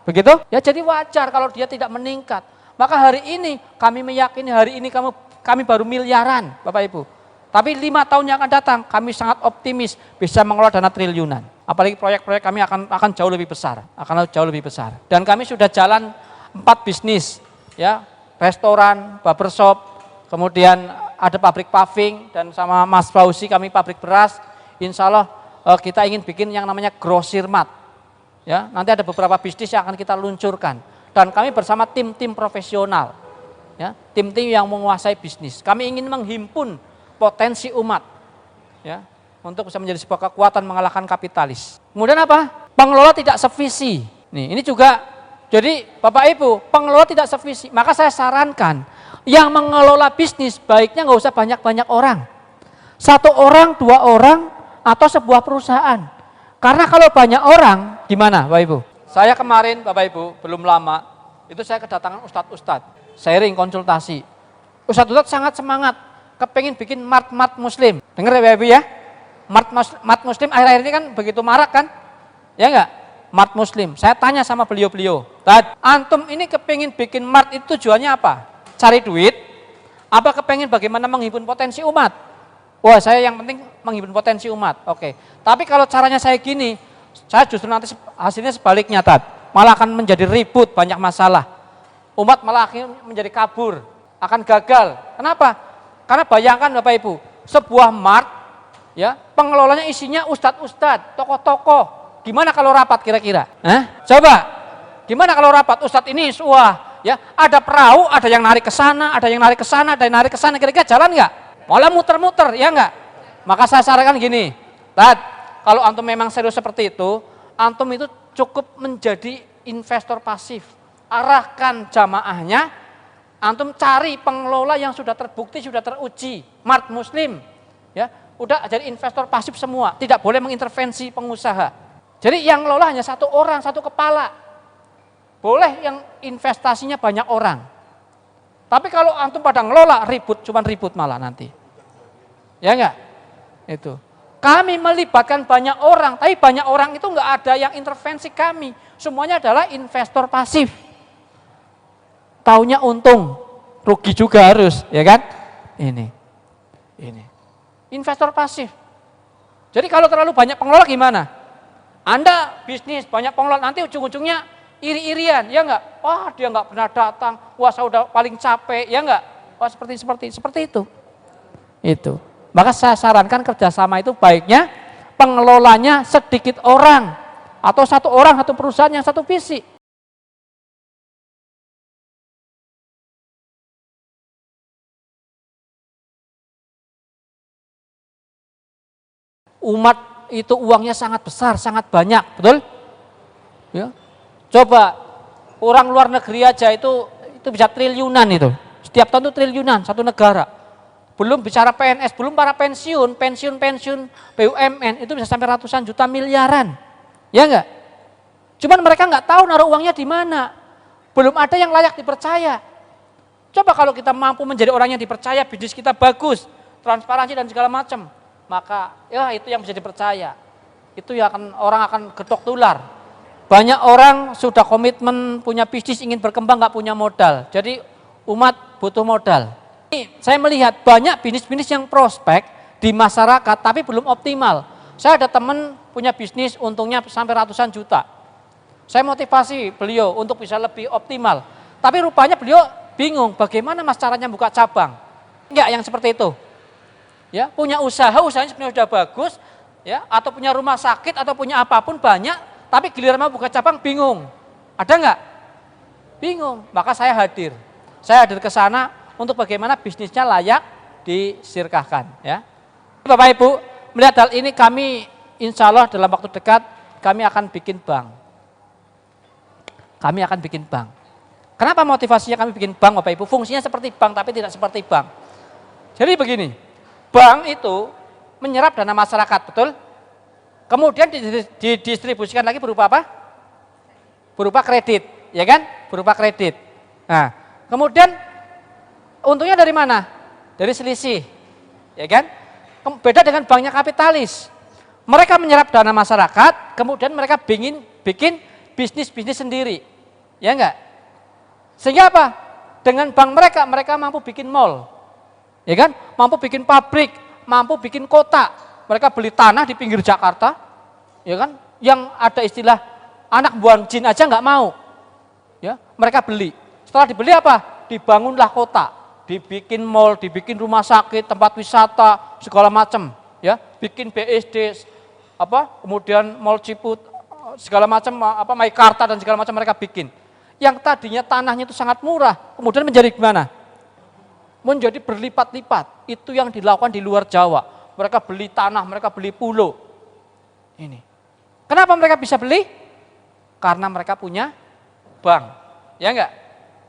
Begitu? Ya jadi wajar kalau dia tidak meningkat. Maka hari ini kami meyakini hari ini kami baru miliaran Bapak Ibu. Tapi 5 tahun yang akan datang kami sangat optimis bisa mengelola dana triliunan. Apalagi proyek-proyek kami akan jauh lebih besar, Dan kami sudah jalan 4 bisnis, ya, restoran, barbershop, kemudian ada pabrik paving dan sama Mas Fauzi kami pabrik beras. Insya Allah kita ingin bikin yang namanya grosir mat. Ya, nanti ada beberapa bisnis yang akan kita luncurkan. Dan kami bersama tim-tim profesional, ya, tim-tim yang menguasai bisnis. Kami ingin menghimpun potensi umat, ya, untuk bisa menjadi sebuah kekuatan mengalahkan kapitalis. Kemudian apa? Pengelola tidak sevisi. Nih, ini juga, jadi Bapak Ibu, pengelola tidak sevisi. Maka saya sarankan, yang mengelola bisnis baiknya nggak usah banyak-banyak orang. 1 orang, 2 orang, atau sebuah perusahaan. Karena kalau banyak orang, gimana Bapak Ibu? Saya kemarin Bapak Ibu, belum lama, itu saya kedatangan ustadz-ustadz, sharing, konsultasi. Ustadz-ustadz sangat semangat, kepengen bikin mart muslim. Dengar ya Bapak Ibu ya? Mart muslim akhir-akhir ini kan begitu marak kan? Ya enggak? Mart muslim. Saya tanya sama beliau-beliau, antum ini kepengen bikin mart itu tujuannya apa? Cari duit? Apa kepengen bagaimana menghimpun potensi umat? Wah, saya yang penting menghimpun potensi umat. Oke. Tapi kalau caranya saya gini, saya justru nanti hasilnya sebaliknya, malah akan menjadi ribut, banyak masalah. Umat malah akhirnya menjadi kabur, akan gagal. Kenapa? Karena bayangkan Bapak Ibu, sebuah mart, ya, pengelolanya isinya ustadz-ustadz, tokoh-tokoh. Gimana kalau rapat kira-kira? Coba, gimana kalau rapat? Ustadz ini, wah, ya, ada perahu, ada yang narik ke sana, ada yang narik ke sana, ada yang narik ke sana. Kira-kira jalan nggak? Malah muter-muter, ya nggak? Maka saya sarankan gini, kalau antum memang serius seperti itu, antum itu cukup menjadi investor pasif. Arahkan jamaahnya, antum cari pengelola yang sudah terbukti, sudah teruji, mart muslim. Ya, udah jadi investor pasif semua, tidak boleh mengintervensi pengusaha. Jadi yang ngelola hanya 1 orang, 1 kepala. Boleh yang investasinya banyak orang. Tapi kalau antum pada ngelola, ribut, cuman ribut malah nanti. Ya enggak? Itu. Kami melibatkan banyak orang, tapi banyak orang itu enggak ada yang intervensi kami. Semuanya adalah investor pasif. Taunya untung, rugi juga harus, ya kan? Ini. Investor pasif. Jadi kalau terlalu banyak pengelola gimana? Anda bisnis banyak pengelola, nanti ujung-ujungnya iri-irian, ya enggak? Wah, dia enggak pernah datang, wah saya udah paling capek, ya enggak? Wah, seperti itu. Itu. Maka saya sarankan kerjasama itu baiknya pengelolanya sedikit orang atau satu orang satu perusahaan yang satu visi. Umat itu uangnya sangat besar, sangat banyak, betul? Ya. Coba orang luar negeri aja itu bisa triliunan itu. Setiap tahun itu triliunan satu negara. Belum bicara PNS, belum para pensiun BUMN itu bisa sampai ratusan juta miliaran. Ya enggak? Cuman mereka enggak tahu naruh uangnya di mana. Belum ada yang layak dipercaya. Coba kalau kita mampu menjadi orang yang dipercaya, bisnis kita bagus, transparansi dan segala macam, maka ya itu yang bisa dipercaya. Itu ya orang akan getok tular. Banyak orang sudah komitmen punya bisnis, ingin berkembang, nggak punya modal. Jadi umat butuh modal. Saya melihat banyak bisnis-bisnis yang prospek di masyarakat tapi belum optimal. Saya ada teman punya bisnis untungnya sampai ratusan juta. Saya motivasi beliau untuk bisa lebih optimal. Tapi rupanya beliau bingung bagaimana mas caranya buka cabang. Enggak yang seperti itu. Ya, punya usahanya sebenarnya sudah bagus, ya, atau punya rumah sakit atau punya apapun banyak, tapi giliran mau buka cabang bingung. Ada enggak? Bingung. Maka saya hadir. Saya hadir ke sana untuk bagaimana bisnisnya layak disirkahkan, ya. Bapak Ibu, melihat hal ini kami insya Allah dalam waktu dekat kami akan bikin bank. Kami akan bikin bank. Kenapa motivasinya kami bikin bank, Bapak Ibu? Fungsinya seperti bank tapi tidak seperti bank. Jadi begini, bank itu menyerap dana masyarakat, betul? Kemudian didistribusikan lagi berupa apa? Berupa kredit, ya kan? Berupa kredit. Nah, kemudian untungnya dari mana? Dari selisih, ya kan? Beda dengan banknya kapitalis. Mereka menyerap dana masyarakat, kemudian mereka bikin bisnis-bisnis sendiri, ya enggak? Sehingga apa? Dengan bank mereka mampu bikin mall, ya kan? Mampu bikin pabrik, mampu bikin kota. Mereka beli tanah di pinggir Jakarta, ya kan? Yang ada istilah anak buang jin aja nggak mau, ya? Mereka beli. Setelah dibeli apa? Dibangunlah kota. Dibikin mall, dibikin rumah sakit, tempat wisata, segala macam, ya, bikin BSD, kemudian mall Ciput, segala macam, Maikarta dan segala macam mereka bikin. Yang tadinya tanahnya itu sangat murah, kemudian menjadi gimana? Menjadi berlipat-lipat. Itu yang dilakukan di luar Jawa. Mereka beli tanah, mereka beli pulau. Ini. Kenapa mereka bisa beli? Karena mereka punya bank, ya enggak?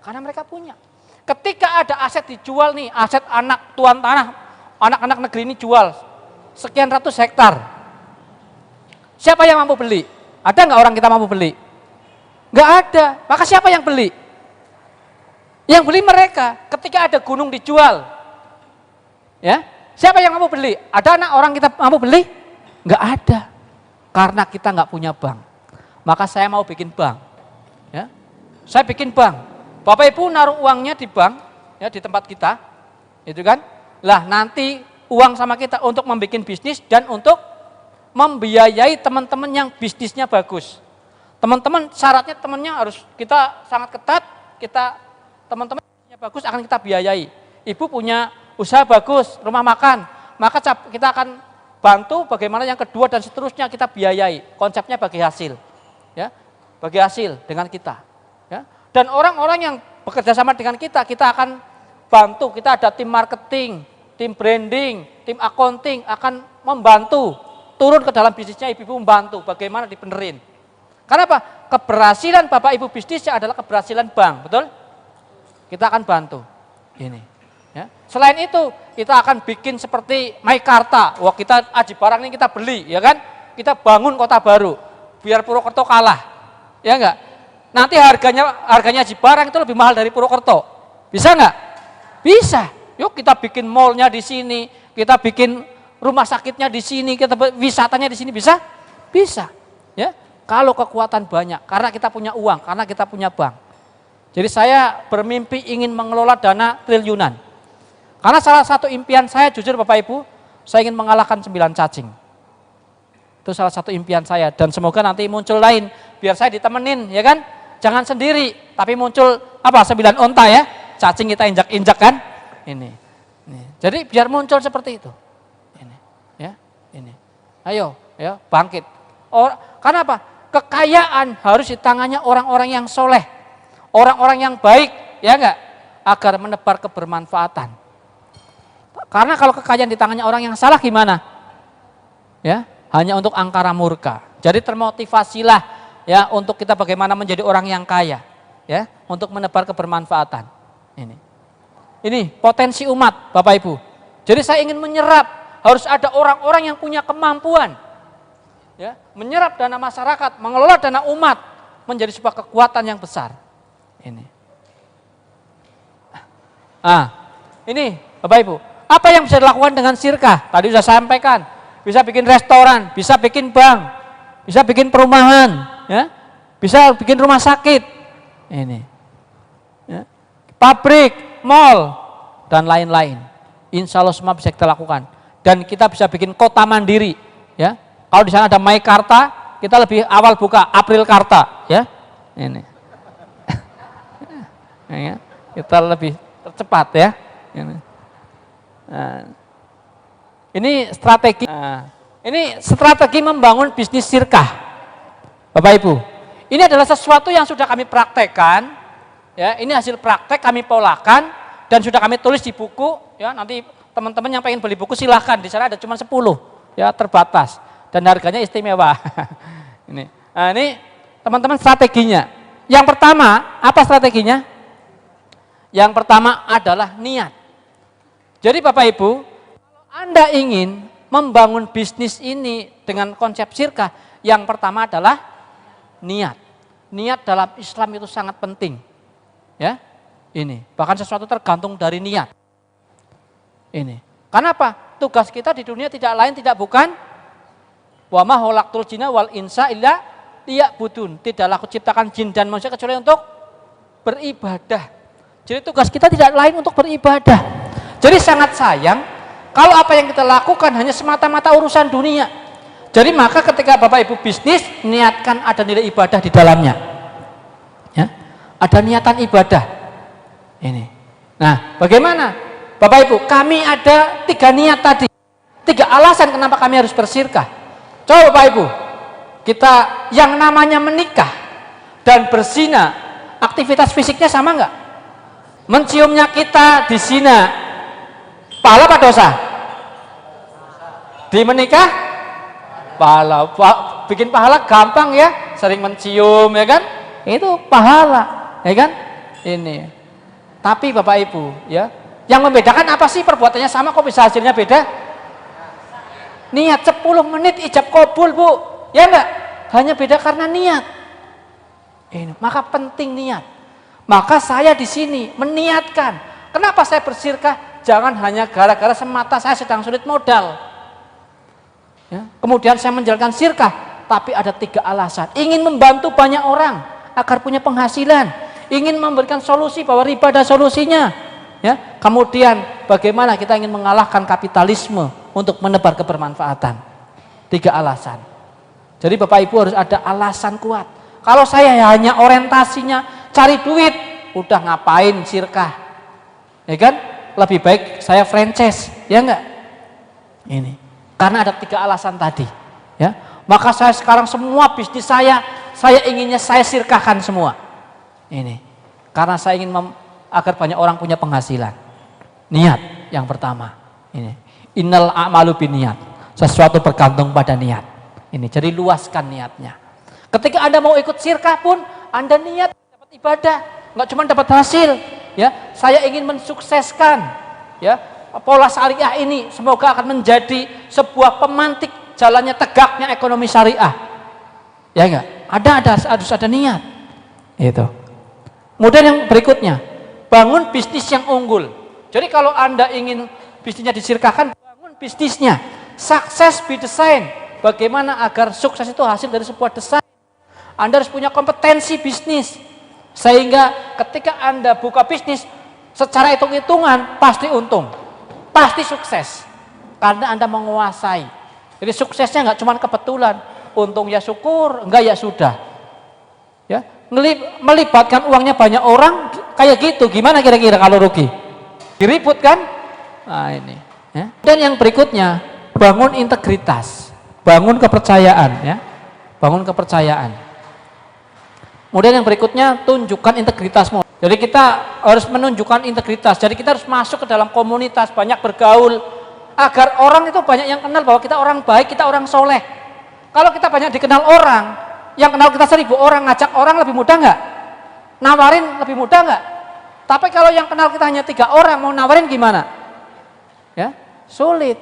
Karena mereka punya. Ketika ada aset dijual nih, aset anak tuan tanah, anak-anak negeri ini jual sekian ratus hektar. Siapa yang mampu beli? Ada nggak orang kita mampu beli? Nggak ada. Maka siapa yang beli? Yang beli mereka. Ketika ada gunung dijual, ya, siapa yang mampu beli? Ada anak orang kita mampu beli? Nggak ada. Karena kita nggak punya bank. Maka saya mau bikin bank. Ya, saya bikin bank. Bapak Ibu naruh uangnya di bank, ya, di tempat kita, itu kan? Lah nanti uang sama kita untuk membuat bisnis dan untuk membiayai teman-teman yang bisnisnya bagus. Teman-teman syaratnya temannya harus kita sangat ketat, teman-teman bisnisnya bagus akan kita biayai. Ibu punya usaha bagus, rumah makan, maka kita akan bantu bagaimana yang kedua dan seterusnya kita biayai. Konsepnya bagi hasil, ya, bagi hasil dengan kita. Ya. Dan orang-orang yang bekerja sama dengan kita akan bantu. Kita ada tim marketing, tim branding, tim accounting akan membantu turun ke dalam bisnisnya ibu-ibu, membantu bagaimana dibenerin. Karena apa? Keberhasilan Bapak Ibu bisnisnya adalah keberhasilan bank, betul? Kita akan bantu. Ini. Ya. Selain itu kita akan bikin seperti Maikarta. Wah, kita Aji Barang ini kita beli, ya kan? Kita bangun kota baru, biar Purwokerto kalah, ya enggak? Nanti harganya Aji Barang itu lebih mahal dari Purwokerto. Bisa nggak? Bisa. Yuk kita bikin mallnya di sini, kita bikin rumah sakitnya di sini, kita wisatanya di sini, bisa? Bisa. Ya, kalau kekuatan banyak, karena kita punya uang, karena kita punya bank. Jadi saya bermimpi ingin mengelola dana triliunan. Karena salah satu impian saya, jujur Bapak Ibu, saya ingin mengalahkan 9 cacing. Itu salah satu impian saya dan semoga nanti muncul lain, biar saya ditemenin, ya kan? Jangan sendiri, tapi muncul apa 9 onta ya, cacing kita injak-injak kan, ini. Jadi biar muncul seperti itu, ini, ya, ini. Ayo, ya, bangkit. Karena apa? Kekayaan harus di tangannya orang-orang yang soleh, orang-orang yang baik, ya enggak, agar menebar kebermanfaatan. Karena kalau kekayaan di tangannya orang yang salah gimana? Ya, hanya untuk angkara murka. Jadi termotivasilah ya untuk kita bagaimana menjadi orang yang kaya, ya, untuk menebar kebermanfaatan. Ini potensi umat, Bapak Ibu. Jadi saya ingin menyerap, harus ada orang-orang yang punya kemampuan, ya, menyerap dana masyarakat, mengelola dana umat menjadi sebuah kekuatan yang besar. Ini Bapak Ibu, apa yang bisa dilakukan dengan sirkah? Tadi sudah sampaikan, bisa bikin restoran, bisa bikin bank, bisa bikin perumahan, ya, bisa bikin rumah sakit, ya, pabrik, mal, dan lain-lain. Insya Allah semua bisa kita lakukan. Dan kita bisa bikin kota mandiri, ya. Kalau di sana ada Meikarta, kita lebih awal buka Aprilkarta, ya. Ini, ya, kita lebih tercepat, ya. Ini strategi. Ini strategi membangun bisnis sirkah, Bapak Ibu. Ini adalah sesuatu yang sudah kami praktekkan, ya. Ini hasil praktek kami polakan dan sudah kami tulis di buku, ya. Nanti teman-teman yang pengen beli buku silahkan, di sana ada cuma 10, ya, terbatas dan harganya istimewa. Ini teman-teman strateginya. Yang pertama, apa strateginya? Yang pertama adalah niat. Jadi Bapak Ibu, kalau Anda ingin membangun bisnis ini dengan konsep sirkah, yang pertama adalah niat. Niat dalam Islam itu sangat penting. Ya, bahkan sesuatu tergantung dari niat. Karena apa? Tugas kita di dunia tidak lain tidak bukan wa ma khalaqtul jinna wal insa illa liya'budun. Tidaklah aku ciptakan jin dan manusia kecuali untuk beribadah. Jadi tugas kita tidak lain untuk beribadah. Jadi sangat sayang kalau apa yang kita lakukan hanya semata-mata urusan dunia. Jadi maka ketika Bapak Ibu bisnis, niatkan ada nilai ibadah di dalamnya. Ya, ada niatan ibadah. Nah, bagaimana? Bapak Ibu, kami ada 3 niat tadi. 3 alasan kenapa kami harus bersirkah. Coba Bapak Ibu, kita yang namanya menikah dan berzina, aktivitas fisiknya sama enggak? Menciumnya kita di zina, pahala apa dosa? Di menikah, pahala. Bikin pahala gampang ya, sering mencium ya kan? Itu pahala, ya kan? Tapi Bapak Ibu, ya, yang membedakan apa sih? Perbuatannya sama kok bisa hasilnya beda? Niat 10 menit ijab kabul, Bu. Ya enggak? Hanya beda karena niat. Maka penting niat. Maka saya di sini meniatkan. Kenapa saya bersirkah? Jangan hanya gara-gara semata saya sedang sulit modal. Ya, kemudian saya menjalankan sirkah, tapi ada 3 alasan. Ingin membantu banyak orang agar punya penghasilan. Ingin memberikan solusi bahwa riba ada solusinya. Ya, kemudian bagaimana kita ingin mengalahkan kapitalisme untuk menebar kebermanfaatan. 3 alasan. Jadi Bapak Ibu harus ada alasan kuat. Kalau saya hanya orientasinya cari duit, udah ngapain sirkah? Ya kan? Lebih baik saya franchise, ya enggak? Karena ada 3 alasan tadi, ya. Maka saya sekarang semua bisnis saya inginnya saya sirkahkan semua. Karena saya ingin agar banyak orang punya penghasilan. Niat yang pertama. Innal a'malu binniyat. Sesuatu bergantung pada niat. Jadi luaskan niatnya. Ketika Anda mau ikut sirkah pun, Anda niat dapat ibadah, nggak cuma dapat hasil. Ya, saya ingin mensukseskan, ya, pola syariah ini. Semoga akan menjadi sebuah pemantik jalannya tegaknya ekonomi syariah. Ya enggak? Harus ada niat. Itu. Kemudian yang berikutnya, bangun bisnis yang unggul. Jadi kalau Anda ingin bisnisnya disirkahkan, bangun bisnisnya. Sukses by design. Bagaimana agar sukses itu hasil dari sebuah desain. Anda harus punya kompetensi bisnis. Sehingga ketika Anda buka bisnis, secara hitung-hitungan pasti untung. Pasti sukses. Karena Anda menguasai. Jadi suksesnya nggak cuma kebetulan. Untung ya syukur, enggak ya sudah. Ya, melibatkan uangnya banyak orang kayak gitu, gimana kira-kira kalau rugi? Diribut kan? Nah ini. Ya. Dan yang berikutnya, bangun integritas, bangun kepercayaan, ya, bangun kepercayaan. Kemudian yang berikutnya, tunjukkan integritasmu. Jadi kita harus menunjukkan integritas. Jadi kita harus masuk ke dalam komunitas, banyak bergaul, agar orang itu banyak yang kenal bahwa kita orang baik, kita orang soleh. Kalau kita banyak dikenal orang, yang kenal kita 1000 orang, ngajak orang lebih mudah nggak? Nawarin lebih mudah nggak? Tapi kalau yang kenal kita hanya 3 orang, mau nawarin gimana? Ya, sulit.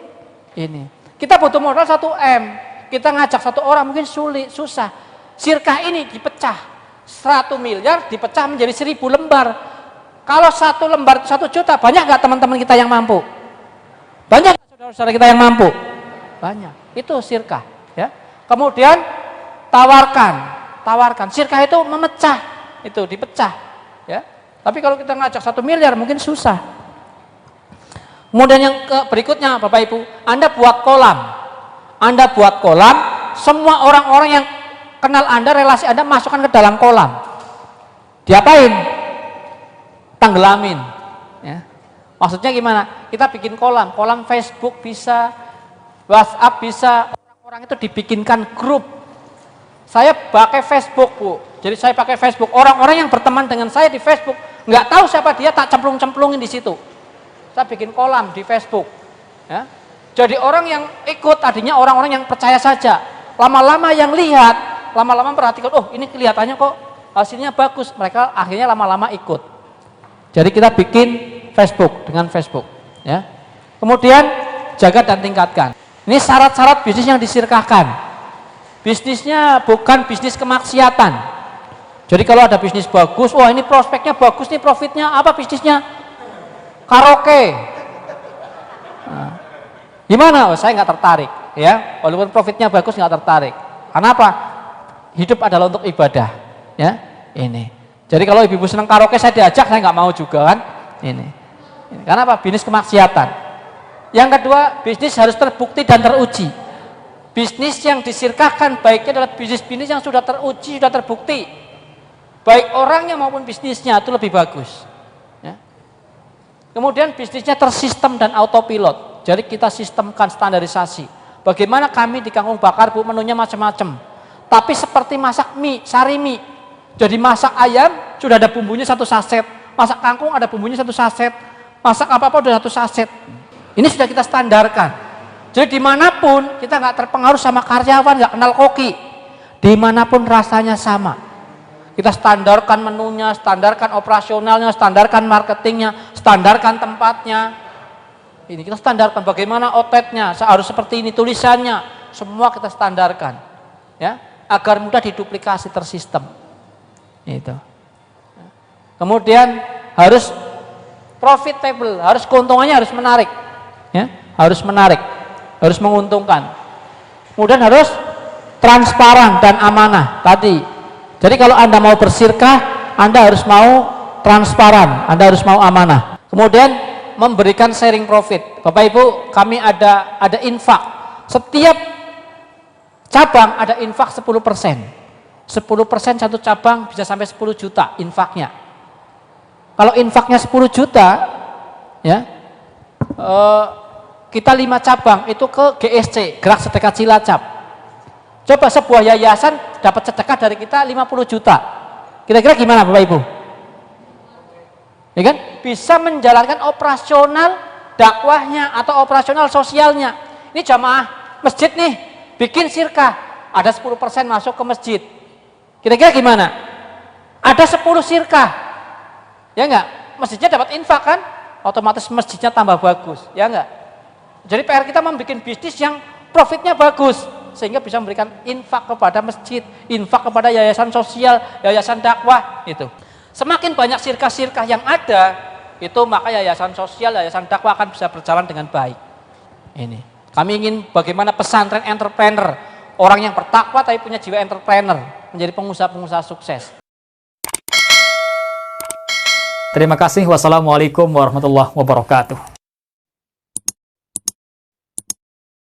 Ini. Kita butuh modal 1 M. Kita ngajak 1 orang mungkin sulit, susah. Sirkah ini dipecah 100 miliar dipecah menjadi 1000 lembar. Kalau 1 lembar 1 juta, banyak nggak teman-teman kita yang mampu? Banyak saudara-saudara kita yang mampu? Banyak. Itu sirkah. Ya. Kemudian tawarkan. Sirkah itu memecah, itu dipecah. Ya. Tapi kalau kita ngajak 1 miliar mungkin susah. Kemudian yang berikutnya, Bapak Ibu, Anda buat kolam. Anda buat kolam, semua orang-orang yang kenal Anda, relasi Anda masukkan ke dalam kolam. Diapain? Tenggelamin. Ya. Maksudnya gimana? Kita bikin kolam Facebook bisa, WhatsApp bisa, orang-orang itu dibikinkan grup. Saya pakai Facebook, Bu. Jadi saya pakai Facebook. Orang-orang yang berteman dengan saya di Facebook, nggak tahu siapa dia, tak cemplung-cemplungin di situ. Saya bikin kolam di Facebook. Ya. Jadi orang yang ikut tadinya orang-orang yang percaya saja. Lama-lama yang lihat, lama-lama perhatikan, oh ini kelihatannya kok hasilnya bagus. Mereka akhirnya lama-lama ikut. Jadi kita bikin Facebook dengan Facebook. Ya. Kemudian jaga dan tingkatkan. Ini syarat-syarat bisnis yang disirkahkan. Bisnisnya bukan bisnis kemaksiatan. Jadi kalau ada bisnis bagus, wah ini prospeknya bagus nih, profitnya apa bisnisnya? Karaoke. Nah, gimana? Oh, saya nggak tertarik, ya. Walaupun profitnya bagus nggak tertarik. Kenapa? Hidup adalah untuk ibadah, ya. Ini. Jadi kalau ibu-ibu senang karaoke, saya diajak, saya nggak mau juga kan. Ini. Karena apa? Bisnis kemaksiatan. Yang kedua, bisnis harus terbukti dan teruji. Bisnis yang disirkahkan baiknya adalah bisnis-bisnis yang sudah teruji, sudah terbukti. Baik orangnya maupun bisnisnya itu lebih bagus. Ya. Kemudian bisnisnya tersistem dan autopilot. Jadi kita sistemkan standarisasi. Bagaimana kami di Kangkung Bakar, Bu, menunya macam-macam. Tapi seperti masak mie, sari mie. Jadi masak ayam sudah ada bumbunya 1 saset. Masak kangkung ada bumbunya 1 saset. Masak apa-apa sudah 1 saset. Ini sudah kita standarkan. Jadi dimanapun kita nggak terpengaruh sama karyawan, nggak kenal koki. Dimanapun rasanya sama. Kita standarkan menunya, standarkan operasionalnya, standarkan marketingnya, standarkan tempatnya. Ini kita standarkan bagaimana outletnya, harus seperti ini tulisannya, semua kita standarkan, ya, agar mudah diduplikasi, tersistem. Itu. Kemudian harus profitable, harus keuntungannya harus menarik, ya, harus menarik, harus menguntungkan. Kemudian harus transparan dan amanah tadi. Jadi kalau Anda mau bersirkah, Anda harus mau transparan, Anda harus mau amanah. Kemudian memberikan sharing profit. Bapak Ibu, kami ada infak. Setiap cabang ada infak 10%. 10% satu cabang bisa sampai 10 juta infaknya. Kalau infaknya 10 juta, ya, kita 5 cabang itu ke GSC, Gerak Sedekah Cilacap. Coba sebuah yayasan dapat sedekah dari kita 50 juta. Kira-kira gimana Bapak Ibu? Ya kan? Bisa menjalankan operasional dakwahnya atau operasional sosialnya. Ini jamaah masjid nih, bikin sirkah, ada 10% masuk ke masjid. Kira-kira gimana? Ada 10 sirkah. Ya enggak? Masjidnya dapat infak kan? Otomatis masjidnya tambah bagus, ya enggak? Jadi PR kita membuat bisnis yang profitnya bagus, sehingga bisa memberikan infak kepada masjid, infak kepada yayasan sosial, yayasan dakwah, itu. Semakin banyak sirkah-sirkah yang ada, itu maka yayasan sosial, yayasan dakwah akan bisa berjalan dengan baik. Ini. Kami ingin bagaimana pesantren entrepreneur, orang yang bertakwa tapi punya jiwa entrepreneur, menjadi pengusaha-pengusaha sukses. Terima kasih. Wassalamualaikum warahmatullahi wabarakatuh.